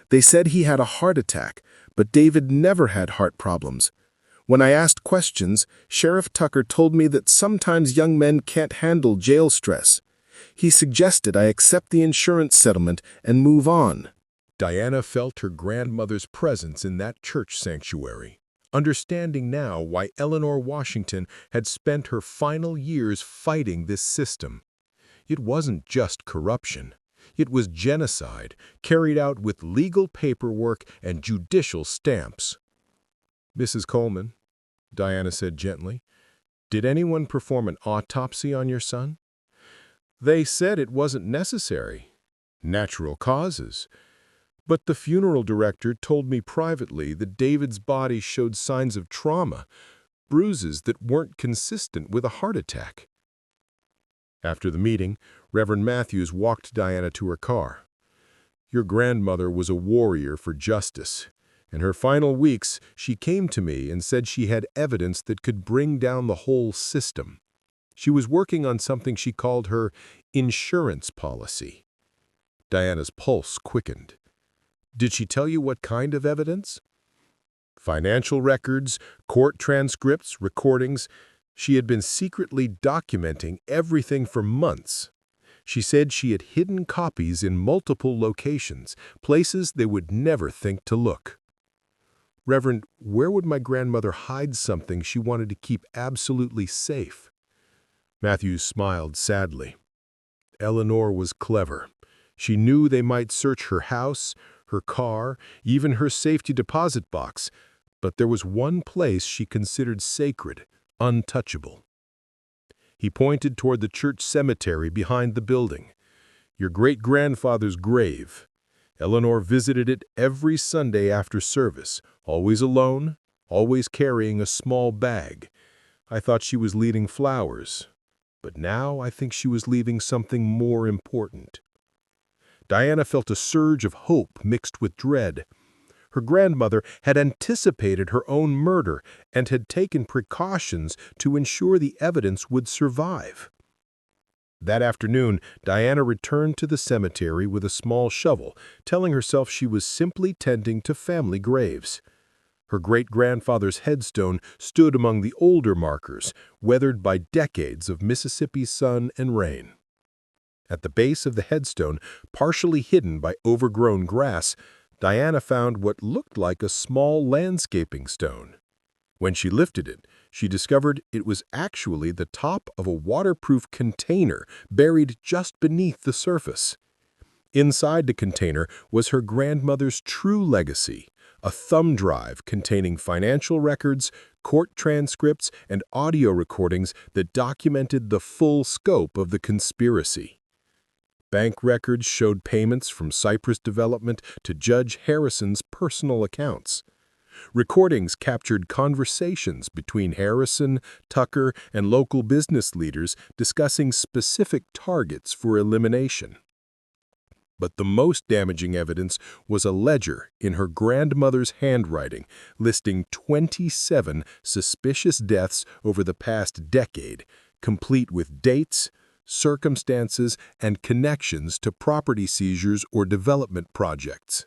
They said he had a heart attack, but David never had heart problems. When I asked questions, Sheriff Tucker told me that sometimes young men can't handle jail stress. He suggested I accept the insurance settlement and move on. Diana felt her grandmother's presence in that church sanctuary, understanding now why Eleanor Washington had spent her final years fighting this system. It wasn't just corruption. It was genocide, carried out with legal paperwork and judicial stamps. "Mrs. Coleman," Diana said gently, "did anyone perform an autopsy on your son?" "They said it wasn't necessary. Natural causes. But the funeral director told me privately that David's body showed signs of trauma, bruises that weren't consistent with a heart attack." After the meeting, Reverend Matthews walked Diana to her car. "Your grandmother was a warrior for justice. In her final weeks, she came to me and said she had evidence that could bring down the whole system. She was working on something she called her insurance policy." Diana's pulse quickened. "Did she tell you what kind of evidence?" "Financial records, court transcripts, recordings. She had been secretly documenting everything for months. She said she had hidden copies in multiple locations, places they would never think to look." "Reverend, where would my grandmother hide something she wanted to keep absolutely safe?" Matthews smiled sadly. "Eleanor was clever. She knew they might search her house, her car, even her safety deposit box, but there was one place she considered sacred, untouchable." He pointed toward the church cemetery behind the building. "Your great-grandfather's grave. Eleanor visited it every Sunday after service, always alone, always carrying a small bag. I thought she was leaving flowers, but now I think she was leaving something more important." Diana felt a surge of hope mixed with dread. Her grandmother had anticipated her own murder and had taken precautions to ensure the evidence would survive. That afternoon, Diana returned to the cemetery with a small shovel, telling herself she was simply tending to family graves. Her great-grandfather's headstone stood among the older markers, weathered by decades of Mississippi sun and rain. At the base of the headstone, partially hidden by overgrown grass, Diana found what looked like a small landscaping stone. When she lifted it, she discovered it was actually the top of a waterproof container buried just beneath the surface. Inside the container was her grandmother's true legacy, a thumb drive containing financial records, court transcripts, and audio recordings that documented the full scope of the conspiracy. Bank records showed payments from Cypress Development to Judge Harrison's personal accounts. Recordings captured conversations between Harrison, Tucker, and local business leaders discussing specific targets for elimination. But the most damaging evidence was a ledger in her grandmother's handwriting listing 27 suspicious deaths over the past decade, complete with dates, circumstances, and connections to property seizures or development projects.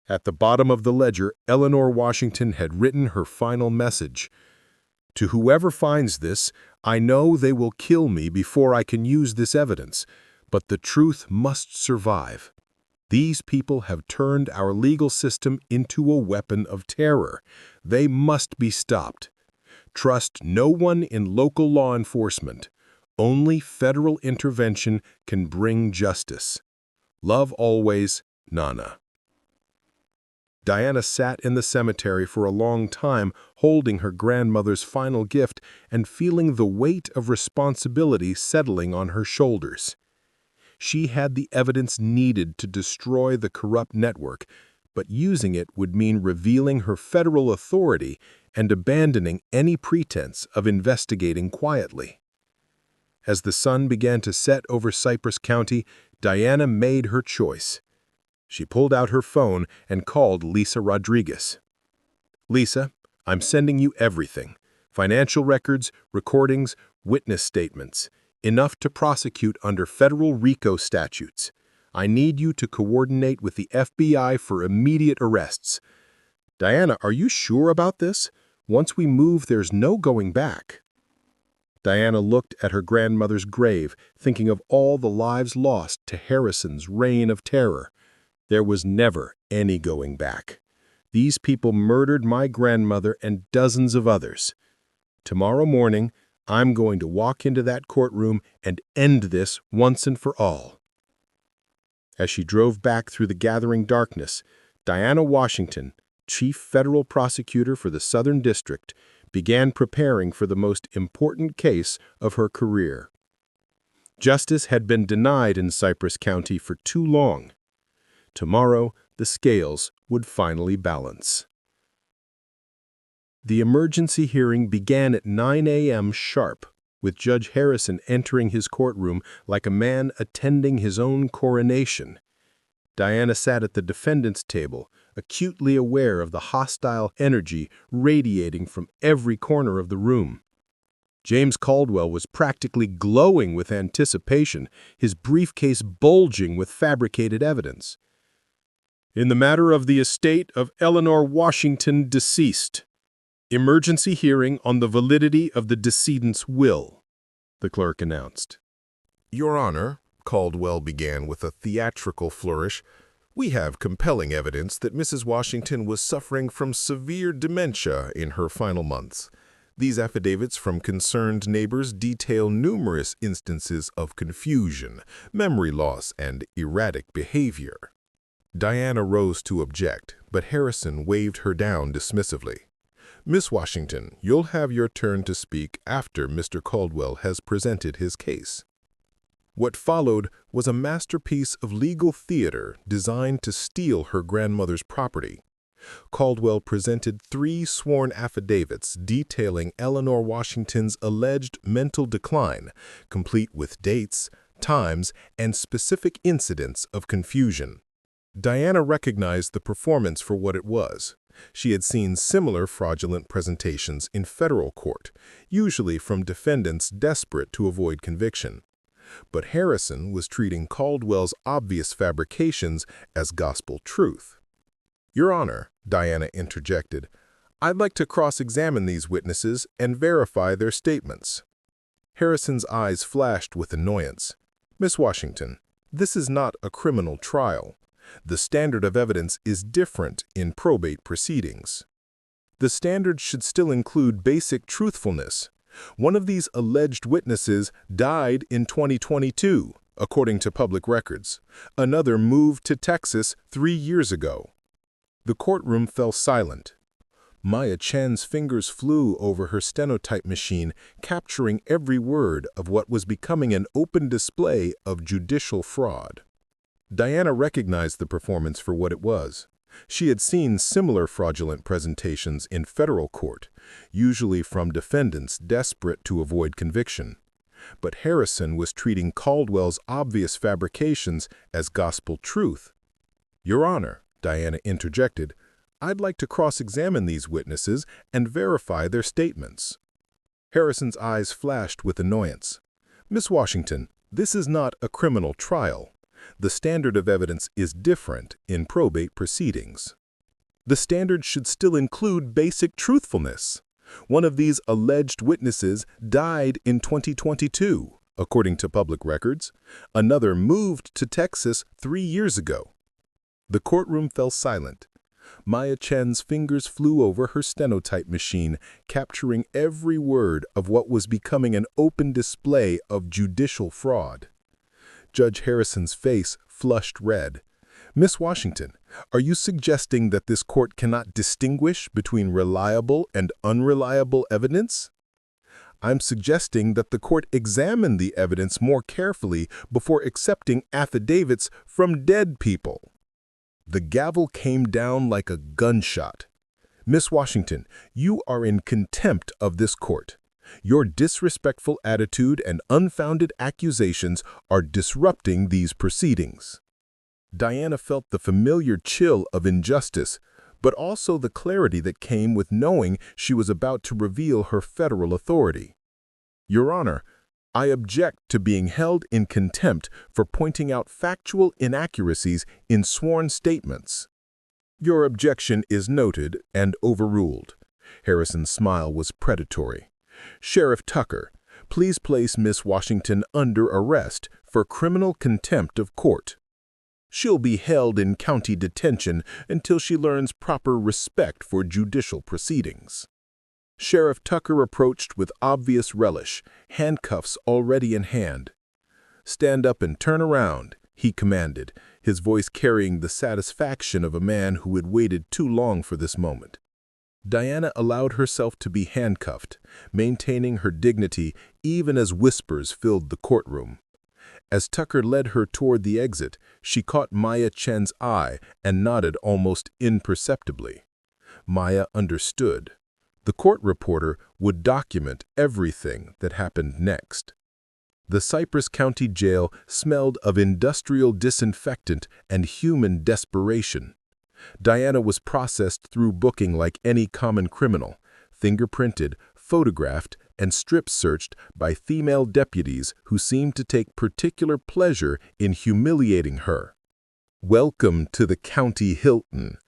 At the bottom of the ledger, Eleanor Washington had written her final message. "To whoever finds this, I know they will kill me before I can use this evidence, but the truth must survive. These people have turned our legal system into a weapon of terror. They must be stopped. Trust no one in local law enforcement. Only federal intervention can bring justice. Love always, Nana." Diana sat in the cemetery for a long time, holding her grandmother's final gift and feeling the weight of responsibility settling on her shoulders. She had the evidence needed to destroy the corrupt network, but using it would mean revealing her federal authority and abandoning any pretense of investigating quietly. As the sun began to set over Cypress County, Diana made her choice. She pulled out her phone and called Lisa Rodriguez. "Lisa, I'm sending you everything. Financial records, recordings, witness statements. Enough to prosecute under federal RICO statutes. I need you to coordinate with the FBI for immediate arrests." "Diana, are you sure about this? Once we move, there's no going back." Diana looked at her grandmother's grave, thinking of all the lives lost to Harrison's reign of terror. There was never any going back. These people murdered my grandmother and dozens of others. Tomorrow morning, I'm going to walk into that courtroom and end this once and for all. As she drove back through the gathering darkness, Diana Washington, Chief Federal Prosecutor for the Southern District, began preparing for the most important case of her career. Justice had been denied in Cypress County for too long. Tomorrow, the scales would finally balance. The emergency hearing began at 9 a.m. sharp, with Judge Harrison entering his courtroom like a man attending his own coronation. Diana sat at the defendant's table, acutely aware of the hostile energy radiating from every corner of the room. James Caldwell was practically glowing with anticipation, his briefcase bulging with fabricated evidence. "In the matter of the estate of Eleanor Washington, deceased, emergency hearing on the validity of the decedent's will," the clerk announced. Your Honor, Caldwell began with a theatrical flourish, we have compelling evidence that Mrs. Washington was suffering from severe dementia in her final months. These affidavits from concerned neighbors detail numerous instances of confusion, memory loss, and erratic behavior. Diana rose to object, but Harrison waved her down dismissively. "Miss Washington, you'll have your turn to speak after Mr. Caldwell has presented his case." What followed was a masterpiece of legal theater designed to steal her grandmother's property. Caldwell presented 3 sworn affidavits detailing Eleanor Washington's alleged mental decline, complete with dates, times, and specific incidents of confusion. Diana recognized the performance for what it was. She had seen similar fraudulent presentations in federal court, usually from defendants desperate to avoid conviction. But Harrison was treating Caldwell's obvious fabrications as gospel truth. "Your Honor," Diana interjected, "I'd like to cross-examine these witnesses and verify their statements." Harrison's eyes flashed with annoyance. "Miss Washington, this is not a criminal trial. The standard of evidence is different in probate proceedings. The standard should still include basic truthfulness. One of these alleged witnesses died in 2022, according to public records. Another moved to Texas 3 years ago." The courtroom fell silent. Maya Chen's fingers flew over her stenotype machine, capturing every word of what was becoming an open display of judicial fraud. Diana recognized the performance for what it was. She had seen similar fraudulent presentations in federal court, usually from defendants desperate to avoid conviction. But Harrison was treating Caldwell's obvious fabrications as gospel truth. "Your Honor," Diana interjected, "I'd like to cross-examine these witnesses and verify their statements." Harrison's eyes flashed with annoyance. "Miss Washington, this is not a criminal trial. The standard of evidence is different in probate proceedings. The standard should still include basic truthfulness. One of these alleged witnesses died in 2022, according to public records. Another moved to Texas 3 years ago." The courtroom fell silent. Maya Chen's fingers flew over her stenotype machine, capturing every word of what was becoming an open display of judicial fraud. Judge Harrison's face flushed red. "Miss Washington, are you suggesting that this court cannot distinguish between reliable and unreliable evidence?" "I'm suggesting that the court examine the evidence more carefully before accepting affidavits from dead people." The gavel came down like a gunshot. "Miss Washington, you are in contempt of this court. Your disrespectful attitude and unfounded accusations are disrupting these proceedings." Diana felt the familiar chill of injustice, but also the clarity that came with knowing she was about to reveal her federal authority. Your Honor, I object to being held in contempt for pointing out factual inaccuracies in sworn statements. Your objection is noted and overruled. Harrison's smile was predatory. Sheriff Tucker, please place Miss Washington under arrest for criminal contempt of court. She'll be held in county detention until she learns proper respect for judicial proceedings. Sheriff Tucker approached with obvious relish, handcuffs already in hand. Stand up and turn around, he commanded, his voice carrying the satisfaction of a man who had waited too long for this moment. Diana allowed herself to be handcuffed, maintaining her dignity even as whispers filled the courtroom. As Tucker led her toward the exit, she caught Maya Chen's eye and nodded almost imperceptibly. Maya understood. The court reporter would document everything that happened next. The Cypress County jail smelled of industrial disinfectant and human desperation. Diana was processed through booking like any common criminal, fingerprinted, photographed, and strip-searched by female deputies who seemed to take particular pleasure in humiliating her. "Welcome to the County Hilton,"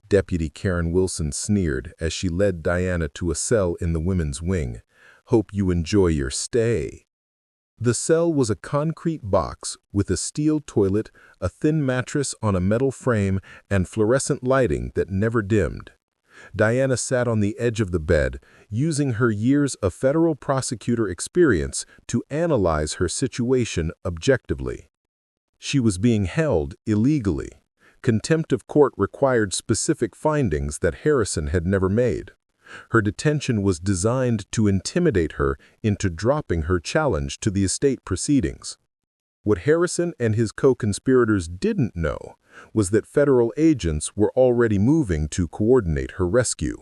Deputy Karen Wilson sneered as she led Diana to a cell in the women's wing. "Hope you enjoy your stay." The cell was a concrete box with a steel toilet, a thin mattress on a metal frame, and fluorescent lighting that never dimmed. Diana sat on the edge of the bed, using her years of federal prosecutor experience to analyze her situation objectively. She was being held illegally. Contempt of court required specific findings that Harrison had never made. Her detention was designed to intimidate her into dropping her challenge to the estate proceedings. What Harrison and his co-conspirators didn't know was that federal agents were already moving to coordinate her rescue.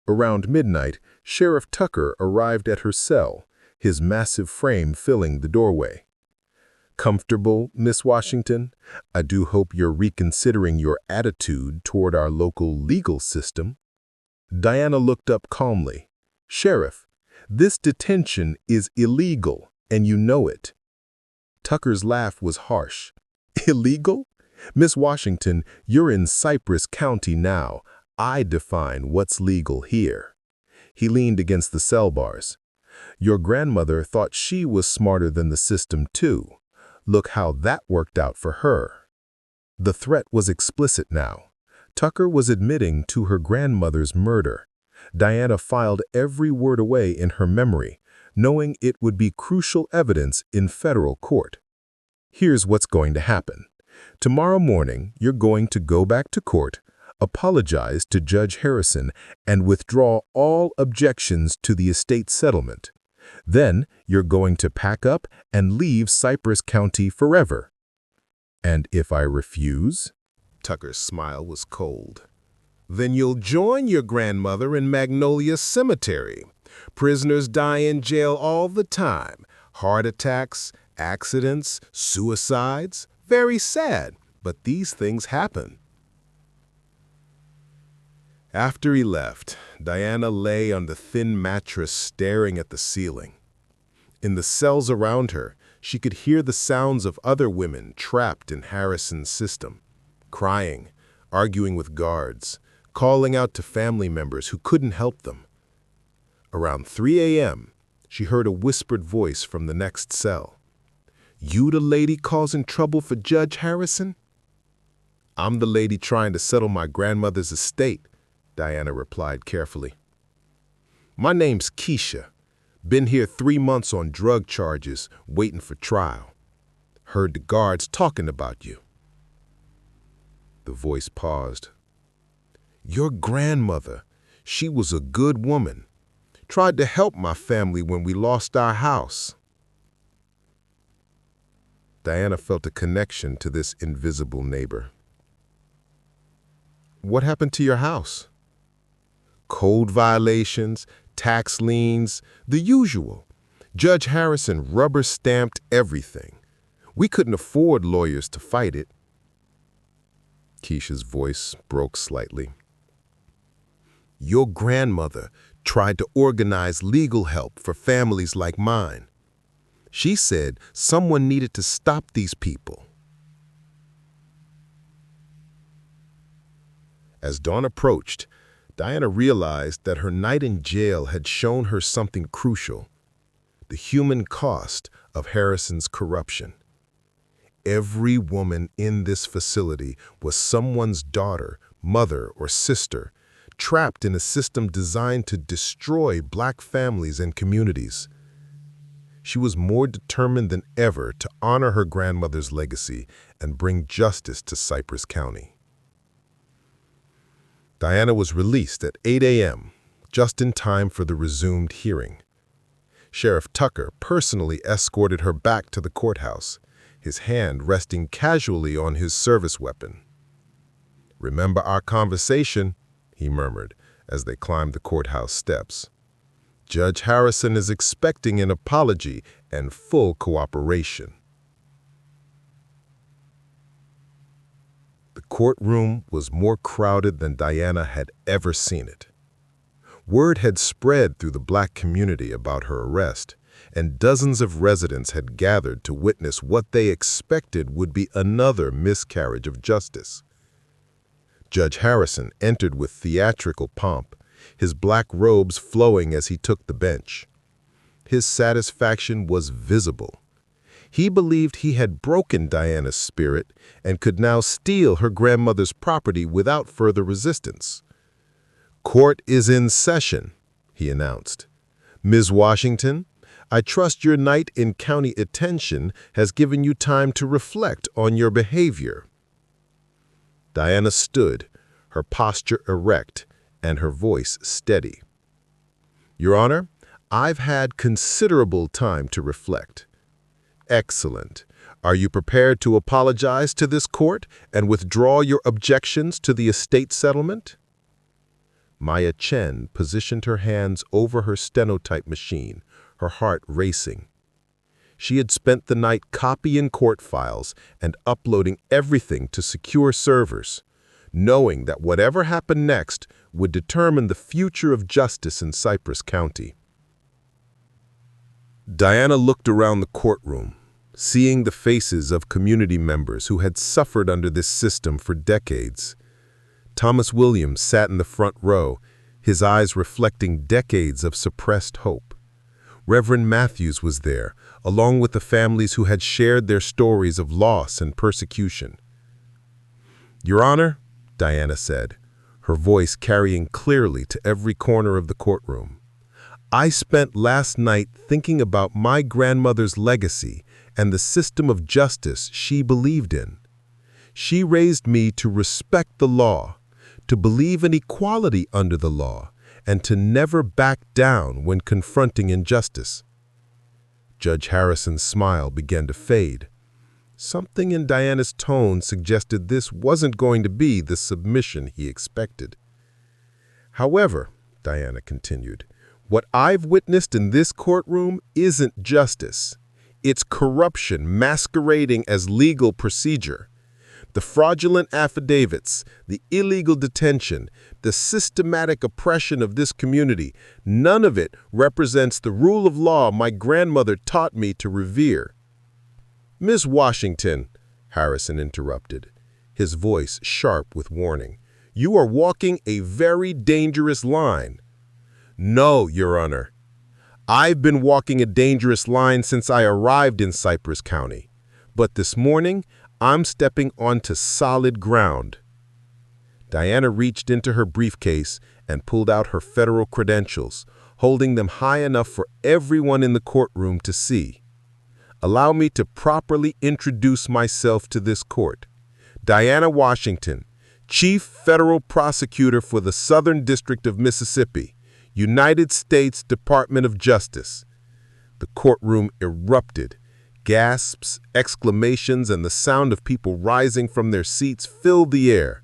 Around midnight, Sheriff Tucker arrived at her cell, his massive frame filling the doorway. "Comfortable, Miss Washington? I do hope you're reconsidering your attitude toward our local legal system." Diana looked up calmly. "Sheriff, this detention is illegal, and you know it." Tucker's laugh was harsh. "Illegal? Miss Washington, you're in Cypress County now. I define what's legal here." He leaned against the cell bars. "Your grandmother thought she was smarter than the system, too. Look how that worked out for her." The threat was explicit now. Tucker was admitting to her grandmother's murder. Diana filed every word away in her memory, knowing it would be crucial evidence in federal court. "Here's what's going to happen. Tomorrow morning, you're going to go back to court, apologize to Judge Harrison, and withdraw all objections to the estate settlement. Then, you're going to pack up and leave Cypress County forever." "And if I refuse?" Tucker's smile was cold. "Then you'll join your grandmother in Magnolia Cemetery. Prisoners die in jail all the time. Heart attacks, accidents, suicides. Very sad, but these things happen." After he left, Diana lay on the thin mattress staring at the ceiling. In the cells around her, she could hear the sounds of other women trapped in Harrison's system, crying, arguing with guards, calling out to family members who couldn't help them. Around 3 a.m., she heard a whispered voice from the next cell. "You the lady causing trouble for Judge Harrison?" "I'm the lady trying to settle my grandmother's estate," Diana replied carefully. "My name's Keisha. Been here 3 months on drug charges, waiting for trial. Heard the guards talking about you." The voice paused. "Your grandmother, she was a good woman. Tried to help my family when we lost our house." Diana felt a connection to this invisible neighbor. "What happened to your house?" "Code violations, tax liens, the usual. Judge Harrison rubber-stamped everything. We couldn't afford lawyers to fight it." Keisha's voice broke slightly. Your grandmother tried to organize legal help for families like mine. She said someone needed to stop these people. As dawn approached, Diana realized that her night in jail had shown her something crucial: the human cost of Harrison's corruption. Every woman in this facility was someone's daughter, mother, or sister, trapped in a system designed to destroy black families and communities. She was more determined than ever to honor her grandmother's legacy and bring justice to Cypress County. Diana was released at 8 a.m., just in time for the resumed hearing. Sheriff Tucker personally escorted her back to the courthouse, his hand resting casually on his service weapon. "Remember our conversation," he murmured as they climbed the courthouse steps. "Judge Harrison is expecting an apology and full cooperation." The courtroom was more crowded than Diana had ever seen it. Word had spread through the black community about her arrest, and dozens of residents had gathered to witness what they expected would be another miscarriage of justice. Judge Harrison entered with theatrical pomp, his black robes flowing as he took the bench. His satisfaction was visible. He believed he had broken Diana's spirit and could now steal her grandmother's property without further resistance. "Court is in session," he announced. "Ms. Washington, I trust your night in county detention has given you time to reflect on your behavior." Diana stood, her posture erect and her voice steady. "Your Honor, I've had considerable time to reflect." "Excellent. Are you prepared to apologize to this court and withdraw your objections to the estate settlement?" Maya Chen positioned her hands over her stenotype machine, her heart racing. She had spent the night copying court files and uploading everything to secure servers, knowing that whatever happened next would determine the future of justice in Cypress County. Diana looked around the courtroom, seeing the faces of community members who had suffered under this system for decades. Thomas Williams sat in the front row, his eyes reflecting decades of suppressed hope. Reverend Matthews was there, along with the families who had shared their stories of loss and persecution. "Your Honor," Diana said, her voice carrying clearly to every corner of the courtroom, "I spent last night thinking about my grandmother's legacy and the system of justice she believed in. She raised me to respect the law, to believe in equality under the law, and to never back down when confronting injustice." Judge Harrison's smile began to fade. Something in Diana's tone suggested this wasn't going to be the submission he expected. "However," Diana continued, "what I've witnessed in this courtroom isn't justice. It's corruption masquerading as legal procedure. The fraudulent affidavits, the illegal detention, the systematic oppression of this community, none of it represents the rule of law my grandmother taught me to revere." "Ms. Washington," Harrison interrupted, his voice sharp with warning, "you are walking a very dangerous line." "No, Your Honor. I've been walking a dangerous line since I arrived in Cypress County, but this morning I'm stepping onto solid ground." Diana reached into her briefcase and pulled out her federal credentials, holding them high enough for everyone in the courtroom to see. "Allow me to properly introduce myself to this court. Diana Washington, Chief Federal Prosecutor for the Southern District of Mississippi, United States Department of Justice." The courtroom erupted. Gasps, exclamations, and the sound of people rising from their seats filled the air.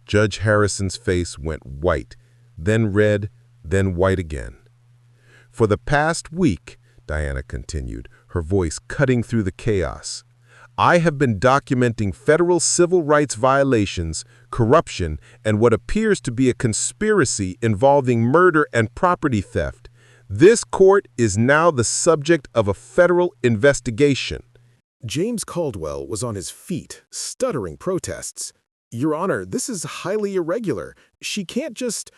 Judge Harrison's face went white, then red, then white again. "For the past week," Diana continued, her voice cutting through the chaos, I have been documenting federal civil rights violations, corruption, and what appears to be a conspiracy involving murder and property theft. This court is now the subject of a federal investigation. James Caldwell was on his feet, stuttering protests. Your Honor, this is highly irregular. She can't just—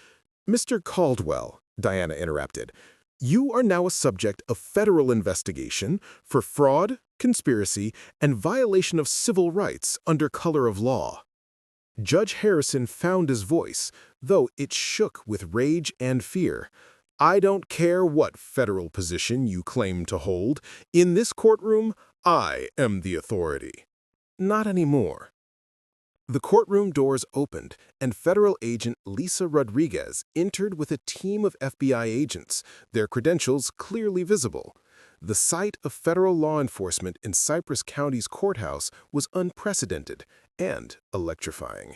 Mr. Caldwell, Diana interrupted. You are now a subject of federal investigation for fraud, conspiracy, and violation of civil rights under color of law. Judge Harrison found his voice, though it shook with rage and fear. I don't care what federal position you claim to hold. In this courtroom, I am the authority. Not anymore. The courtroom doors opened, and federal agent Lisa Rodriguez entered with a team of FBI agents, their credentials clearly visible. The sight of federal law enforcement in Cypress County's courthouse was unprecedented and electrifying.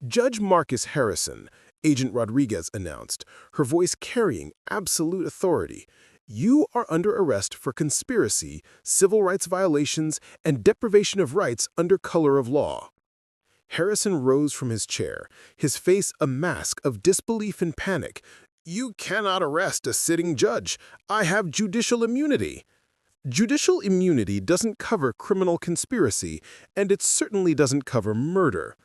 Judge Marcus Harrison, Agent Rodriguez announced, her voice carrying absolute authority. You are under arrest for conspiracy, civil rights violations, and deprivation of rights under color of law. Harrison rose from his chair, his face a mask of disbelief and panic. You cannot arrest a sitting judge. I have judicial immunity. Judicial immunity doesn't cover criminal conspiracy, and it certainly doesn't cover murder.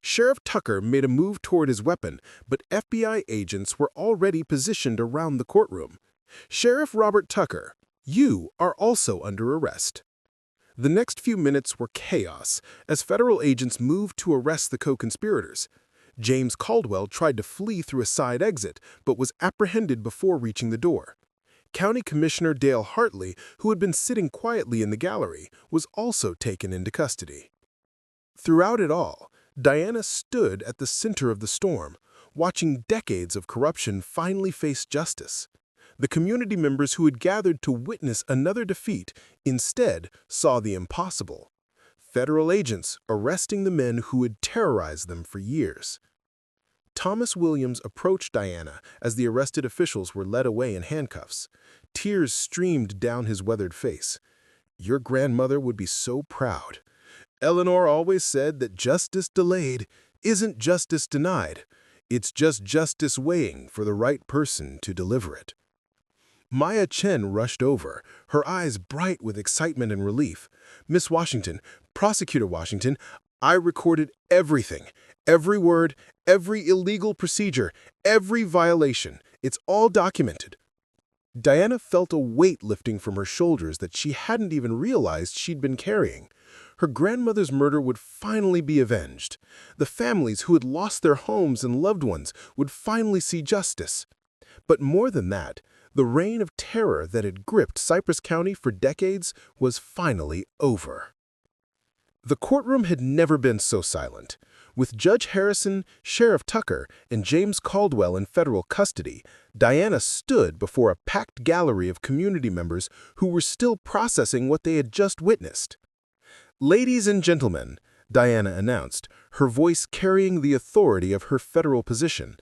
Sheriff Tucker made a move toward his weapon, but FBI agents were already positioned around the courtroom. Sheriff Robert Tucker, you are also under arrest. The next few minutes were chaos as federal agents moved to arrest the co-conspirators. James Caldwell tried to flee through a side exit, but was apprehended before reaching the door. County Commissioner Dale Hartley, who had been sitting quietly in the gallery, was also taken into custody. Throughout it all, Diana stood at the center of the storm, watching decades of corruption finally face justice. The community members who had gathered to witness another defeat instead saw the impossible. Federal agents arresting the men who had terrorized them for years. Thomas Williams approached Diana as the arrested officials were led away in handcuffs. Tears streamed down his weathered face. Your grandmother would be so proud. Eleanor always said that justice delayed isn't justice denied. It's just justice waiting for the right person to deliver it. Maya Chen rushed over, her eyes bright with excitement and relief. Miss Washington, Prosecutor Washington, I recorded everything. Every word, every illegal procedure, every violation. It's all documented. Diana felt a weight lifting from her shoulders that she hadn't even realized she'd been carrying. Her grandmother's murder would finally be avenged. The families who had lost their homes and loved ones would finally see justice. But more than that, the reign of terror that had gripped Cypress County for decades was finally over. The courtroom had never been so silent. With Judge Harrison, Sheriff Tucker, and James Caldwell in federal custody, Diana stood before a packed gallery of community members who were still processing what they had just witnessed. Ladies and gentlemen, Diana announced, her voice carrying the authority of her federal position,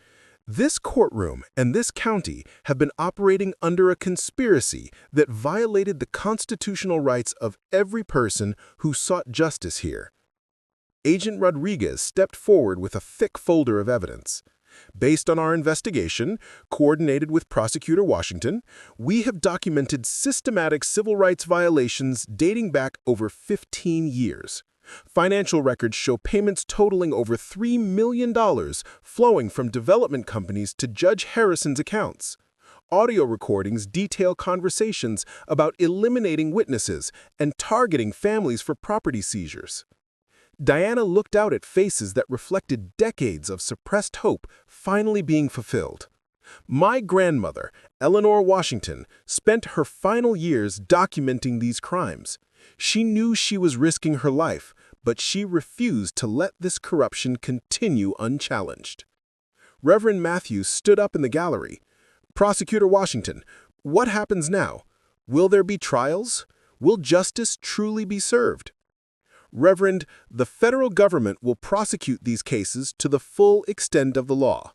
this courtroom and this county have been operating under a conspiracy that violated the constitutional rights of every person who sought justice here. Agent Rodriguez stepped forward with a thick folder of evidence. Based on our investigation, coordinated with Prosecutor Washington, we have documented systematic civil rights violations dating back over 15 years. Financial records show payments totaling over $3 million flowing from development companies to Judge Harrison's accounts. Audio recordings detail conversations about eliminating witnesses and targeting families for property seizures. Diana looked out at faces that reflected decades of suppressed hope finally being fulfilled. My grandmother, Eleanor Washington, spent her final years documenting these crimes. She knew she was risking her life, but she refused to let this corruption continue unchallenged. Reverend Matthews stood up in the gallery. Prosecutor Washington, what happens now? Will there be trials? Will justice truly be served? Reverend, the federal government will prosecute these cases to the full extent of the law.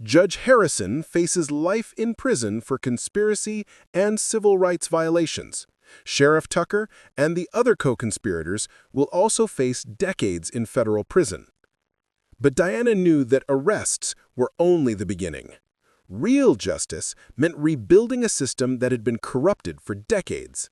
Judge Harrison faces life in prison for conspiracy and civil rights violations. Sheriff Tucker and the other co-conspirators will also face decades in federal prison. But Diana knew that arrests were only the beginning. Real justice meant rebuilding a system that had been corrupted for decades.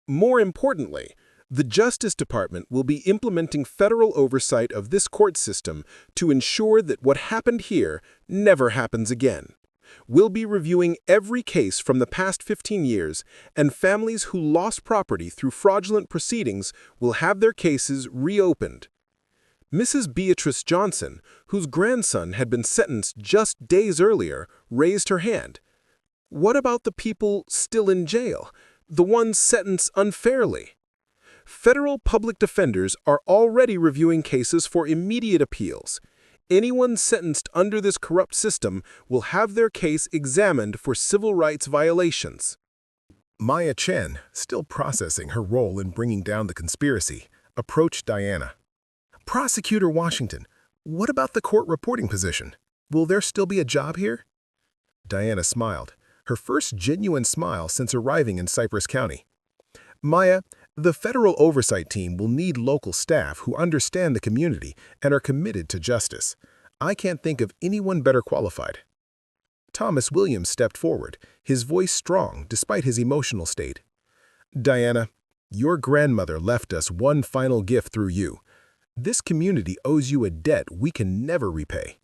More importantly, the Justice Department will be implementing federal oversight of this court system to ensure that what happened here never happens again. We'll be reviewing every case from the past 15 years, and families who lost property through fraudulent proceedings will have their cases reopened. Mrs. Beatrice Johnson, whose grandson had been sentenced just days earlier, raised her hand. What about the people still in jail, the ones sentenced unfairly? Federal public defenders are already reviewing cases for immediate appeals. Anyone sentenced under this corrupt system will have their case examined for civil rights violations. Maya Chen, still processing her role in bringing down the conspiracy, approached Diana. Prosecutor Washington, what about the court reporting position? Will there still be a job here? Diana smiled, her first genuine smile since arriving in Cypress County. Maya, the federal oversight team will need local staff who understand the community and are committed to justice. I can't think of anyone better qualified. Thomas Williams stepped forward, his voice strong despite his emotional state. Diana, your grandmother left us one final gift through you. This community owes you a debt we can never repay.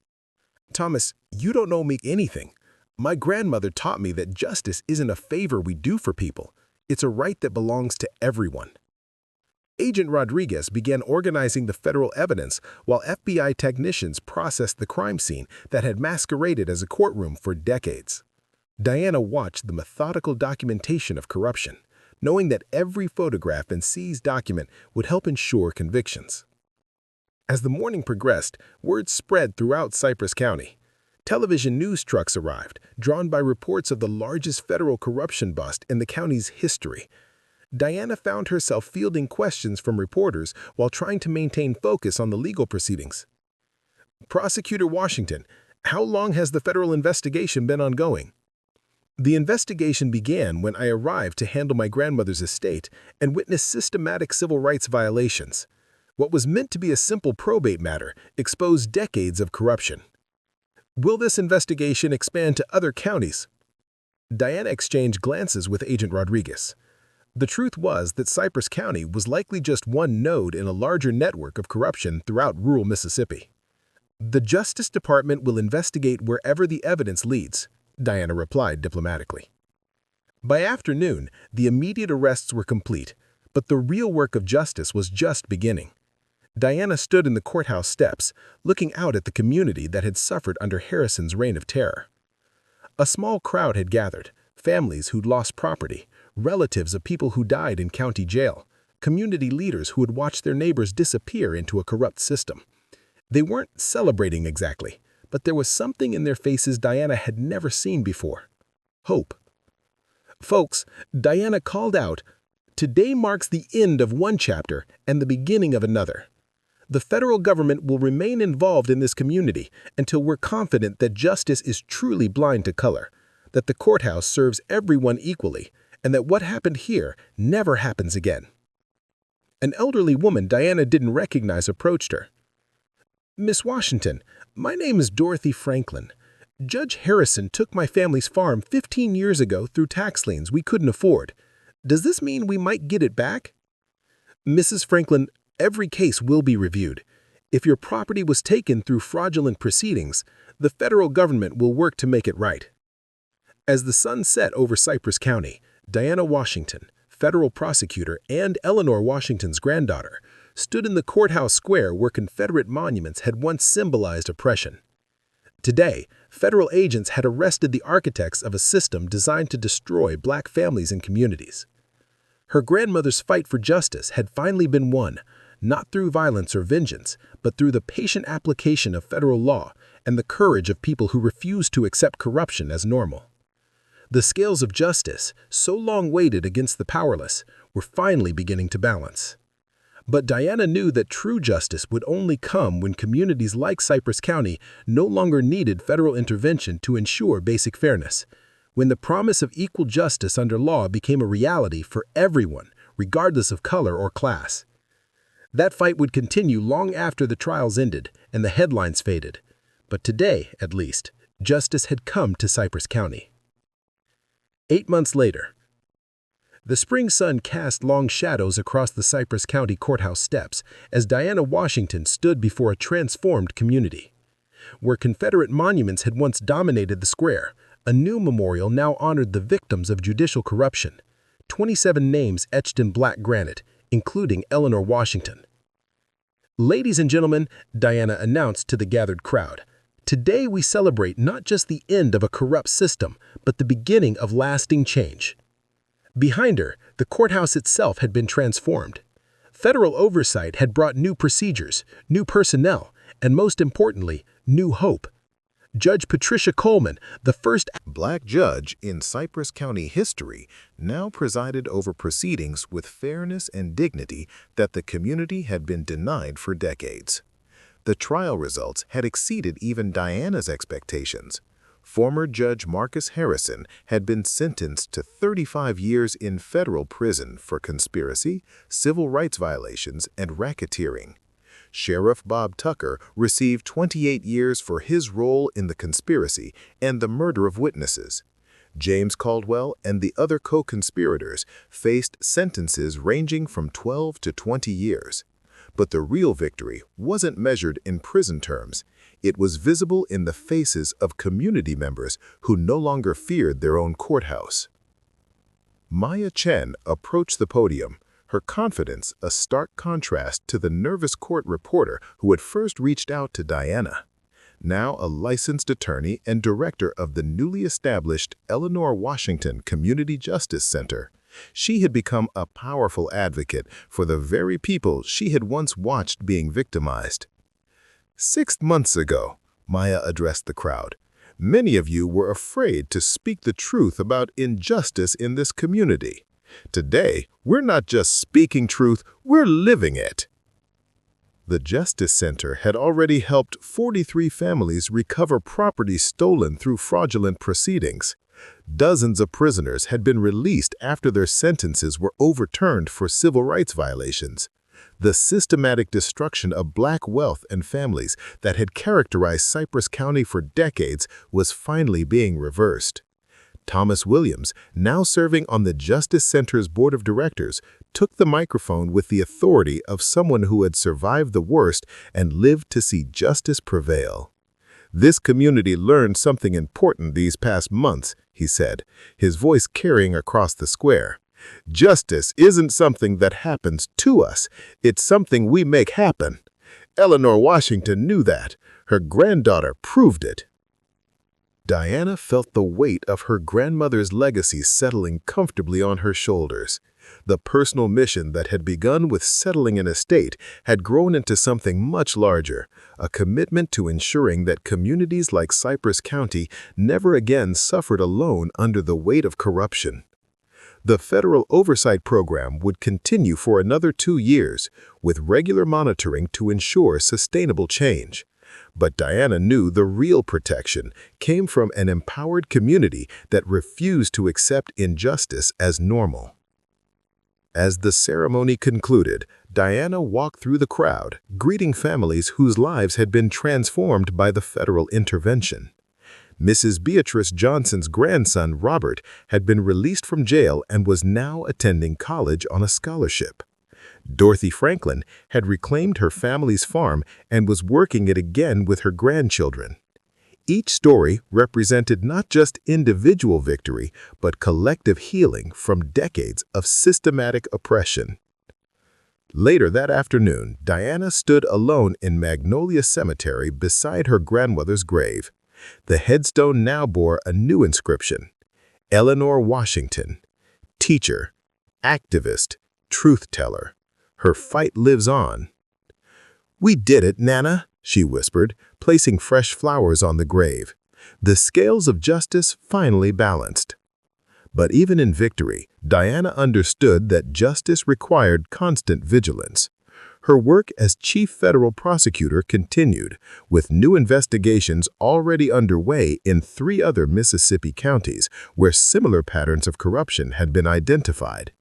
Thomas, you don't owe me anything. My grandmother taught me that justice isn't a favor we do for people. It's a right that belongs to everyone. Agent Rodriguez began organizing the federal evidence while FBI technicians processed the crime scene that had masqueraded as a courtroom for decades. Diana watched the methodical documentation of corruption, knowing that every photograph and seized document would help ensure convictions. As the morning progressed, word spread throughout Cypress County. Television news trucks arrived, drawn by reports of the largest federal corruption bust in the county's history. Diana found herself fielding questions from reporters while trying to maintain focus on the legal proceedings. Prosecutor Washington, how long has the federal investigation been ongoing? The investigation began when I arrived to handle my grandmother's estate and witnessed systematic civil rights violations. What was meant to be a simple probate matter exposed decades of corruption. Will this investigation expand to other counties? Diana exchanged glances with Agent Rodriguez. The truth was that Cypress County was likely just one node in a larger network of corruption throughout rural Mississippi. The Justice Department will investigate wherever the evidence leads, Diana replied diplomatically. By afternoon, the immediate arrests were complete, but the real work of justice was just beginning. Diana stood in the courthouse steps, looking out at the community that had suffered under Harrison's reign of terror. A small crowd had gathered, families who'd lost property, relatives of people who died in county jail, community leaders who had watched their neighbors disappear into a corrupt system. They weren't celebrating exactly, but there was something in their faces Diana had never seen before. Hope. Folks, Diana called out, "Today marks the end of one chapter and the beginning of another. The federal government will remain involved in this community until we're confident that justice is truly blind to color, that the courthouse serves everyone equally, and that what happened here never happens again." An elderly woman Diana didn't recognize approached her. "Miss Washington, my name is Dorothy Franklin. Judge Harrison took my family's farm 15 years ago through tax liens we couldn't afford. Does this mean we might get it back?" "Mrs. Franklin, every case will be reviewed. If your property was taken through fraudulent proceedings, the federal government will work to make it right." As the sun set over Cypress County, Diana Washington, federal prosecutor and Eleanor Washington's granddaughter, stood in the courthouse square where Confederate monuments had once symbolized oppression. Today, federal agents had arrested the architects of a system designed to destroy black families and communities. Her grandmother's fight for justice had finally been won, not through violence or vengeance, but through the patient application of federal law and the courage of people who refused to accept corruption as normal. The scales of justice, so long weighted against the powerless, were finally beginning to balance. But Diana knew that true justice would only come when communities like Cypress County no longer needed federal intervention to ensure basic fairness, when the promise of equal justice under law became a reality for everyone, regardless of color or class. That fight would continue long after the trials ended and the headlines faded. But today, at least, justice had come to Cypress County. 8 months later, the spring sun cast long shadows across the Cypress County courthouse steps as Diana Washington stood before a transformed community. Where Confederate monuments had once dominated the square, a new memorial now honored the victims of judicial corruption. 27 names etched in black granite, including Eleanor Washington. "Ladies and gentlemen," Diana announced to the gathered crowd, "today we celebrate not just the end of a corrupt system, but the beginning of lasting change." Behind her, the courthouse itself had been transformed. Federal oversight had brought new procedures, new personnel, and most importantly, new hope. Judge Patricia Coleman, the first Black judge in Cypress County history, now presided over proceedings with fairness and dignity that the community had been denied for decades. The trial results had exceeded even Diana's expectations. Former Judge Marcus Harrison had been sentenced to 35 years in federal prison for conspiracy, civil rights violations, and racketeering. Sheriff Bob Tucker received 28 years for his role in the conspiracy and the murder of witnesses. James Caldwell and the other co-conspirators faced sentences ranging from 12 to 20 years. But the real victory wasn't measured in prison terms. It was visible in the faces of community members who no longer feared their own courthouse. Maya Chen approached the podium, her confidence a stark contrast to the nervous court reporter who had first reached out to Diana. Now a licensed attorney and director of the newly established Eleanor Washington Community Justice Center, she had become a powerful advocate for the very people she had once watched being victimized. 6 months ago, Maya addressed the crowd, many of you were afraid to speak the truth about injustice in this community. Today, we're not just speaking truth, we're living it. The Justice Center had already helped 43 families recover property stolen through fraudulent proceedings. Dozens of prisoners had been released after their sentences were overturned for civil rights violations. The systematic destruction of black wealth and families that had characterized Cypress County for decades was finally being reversed. Thomas Williams, now serving on the Justice Center's board of directors, took the microphone with the authority of someone who had survived the worst and lived to see justice prevail. "This community learned something important these past months," he said, his voice carrying across the square. "Justice isn't something that happens to us, it's something we make happen. Eleanor Washington knew that. Her granddaughter proved it." Diana felt the weight of her grandmother's legacy settling comfortably on her shoulders. The personal mission that had begun with settling an estate had grown into something much larger, a commitment to ensuring that communities like Cypress County never again suffered alone under the weight of corruption. The federal oversight program would continue for another 2 years, with regular monitoring to ensure sustainable change. But Diana knew the real protection came from an empowered community that refused to accept injustice as normal. As the ceremony concluded, Diana walked through the crowd, greeting families whose lives had been transformed by the federal intervention. Mrs. Beatrice Johnson's grandson, Robert, had been released from jail and was now attending college on a scholarship. Dorothy Franklin had reclaimed her family's farm and was working it again with her grandchildren. Each story represented not just individual victory, but collective healing from decades of systematic oppression. Later that afternoon, Diana stood alone in Magnolia Cemetery beside her grandmother's grave. The headstone now bore a new inscription: Eleanor Washington, teacher, activist, truth-teller. Her fight lives on. "We did it, Nana," she whispered, placing fresh flowers on the grave. The scales of justice finally balanced. But even in victory, Diana understood that justice required constant vigilance. Her work as chief federal prosecutor continued, with new investigations already underway in 3 other Mississippi counties where similar patterns of corruption had been identified.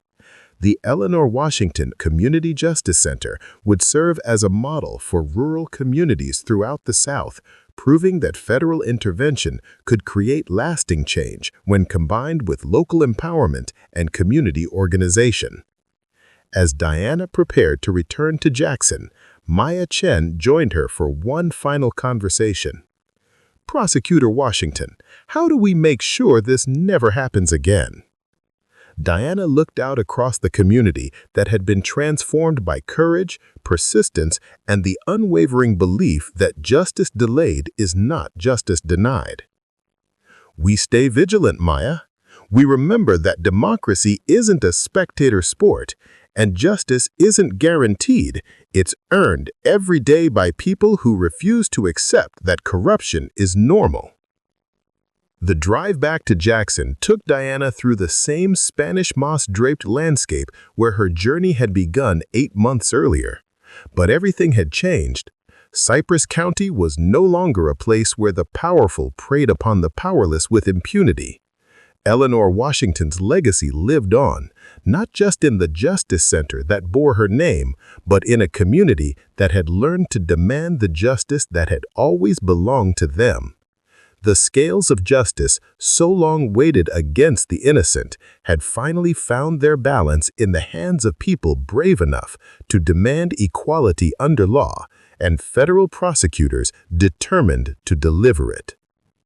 The Eleanor Washington Community Justice Center would serve as a model for rural communities throughout the South, proving that federal intervention could create lasting change when combined with local empowerment and community organization. As Diana prepared to return to Jackson, Maya Chen joined her for one final conversation. "Prosecutor Washington, how do we make sure this never happens again?" Diana looked out across the community that had been transformed by courage, persistence, and the unwavering belief that justice delayed is not justice denied. "We stay vigilant, Maya. We remember that democracy isn't a spectator sport, and justice isn't guaranteed. It's earned every day by people who refuse to accept that corruption is normal." The drive back to Jackson took Diana through the same Spanish moss-draped landscape where her journey had begun 8 months earlier. But everything had changed. Cypress County was no longer a place where the powerful preyed upon the powerless with impunity. Eleanor Washington's legacy lived on, not just in the Justice Center that bore her name, but in a community that had learned to demand the justice that had always belonged to them. The scales of justice, so long weighted against the innocent, had finally found their balance in the hands of people brave enough to demand equality under law and federal prosecutors determined to deliver it.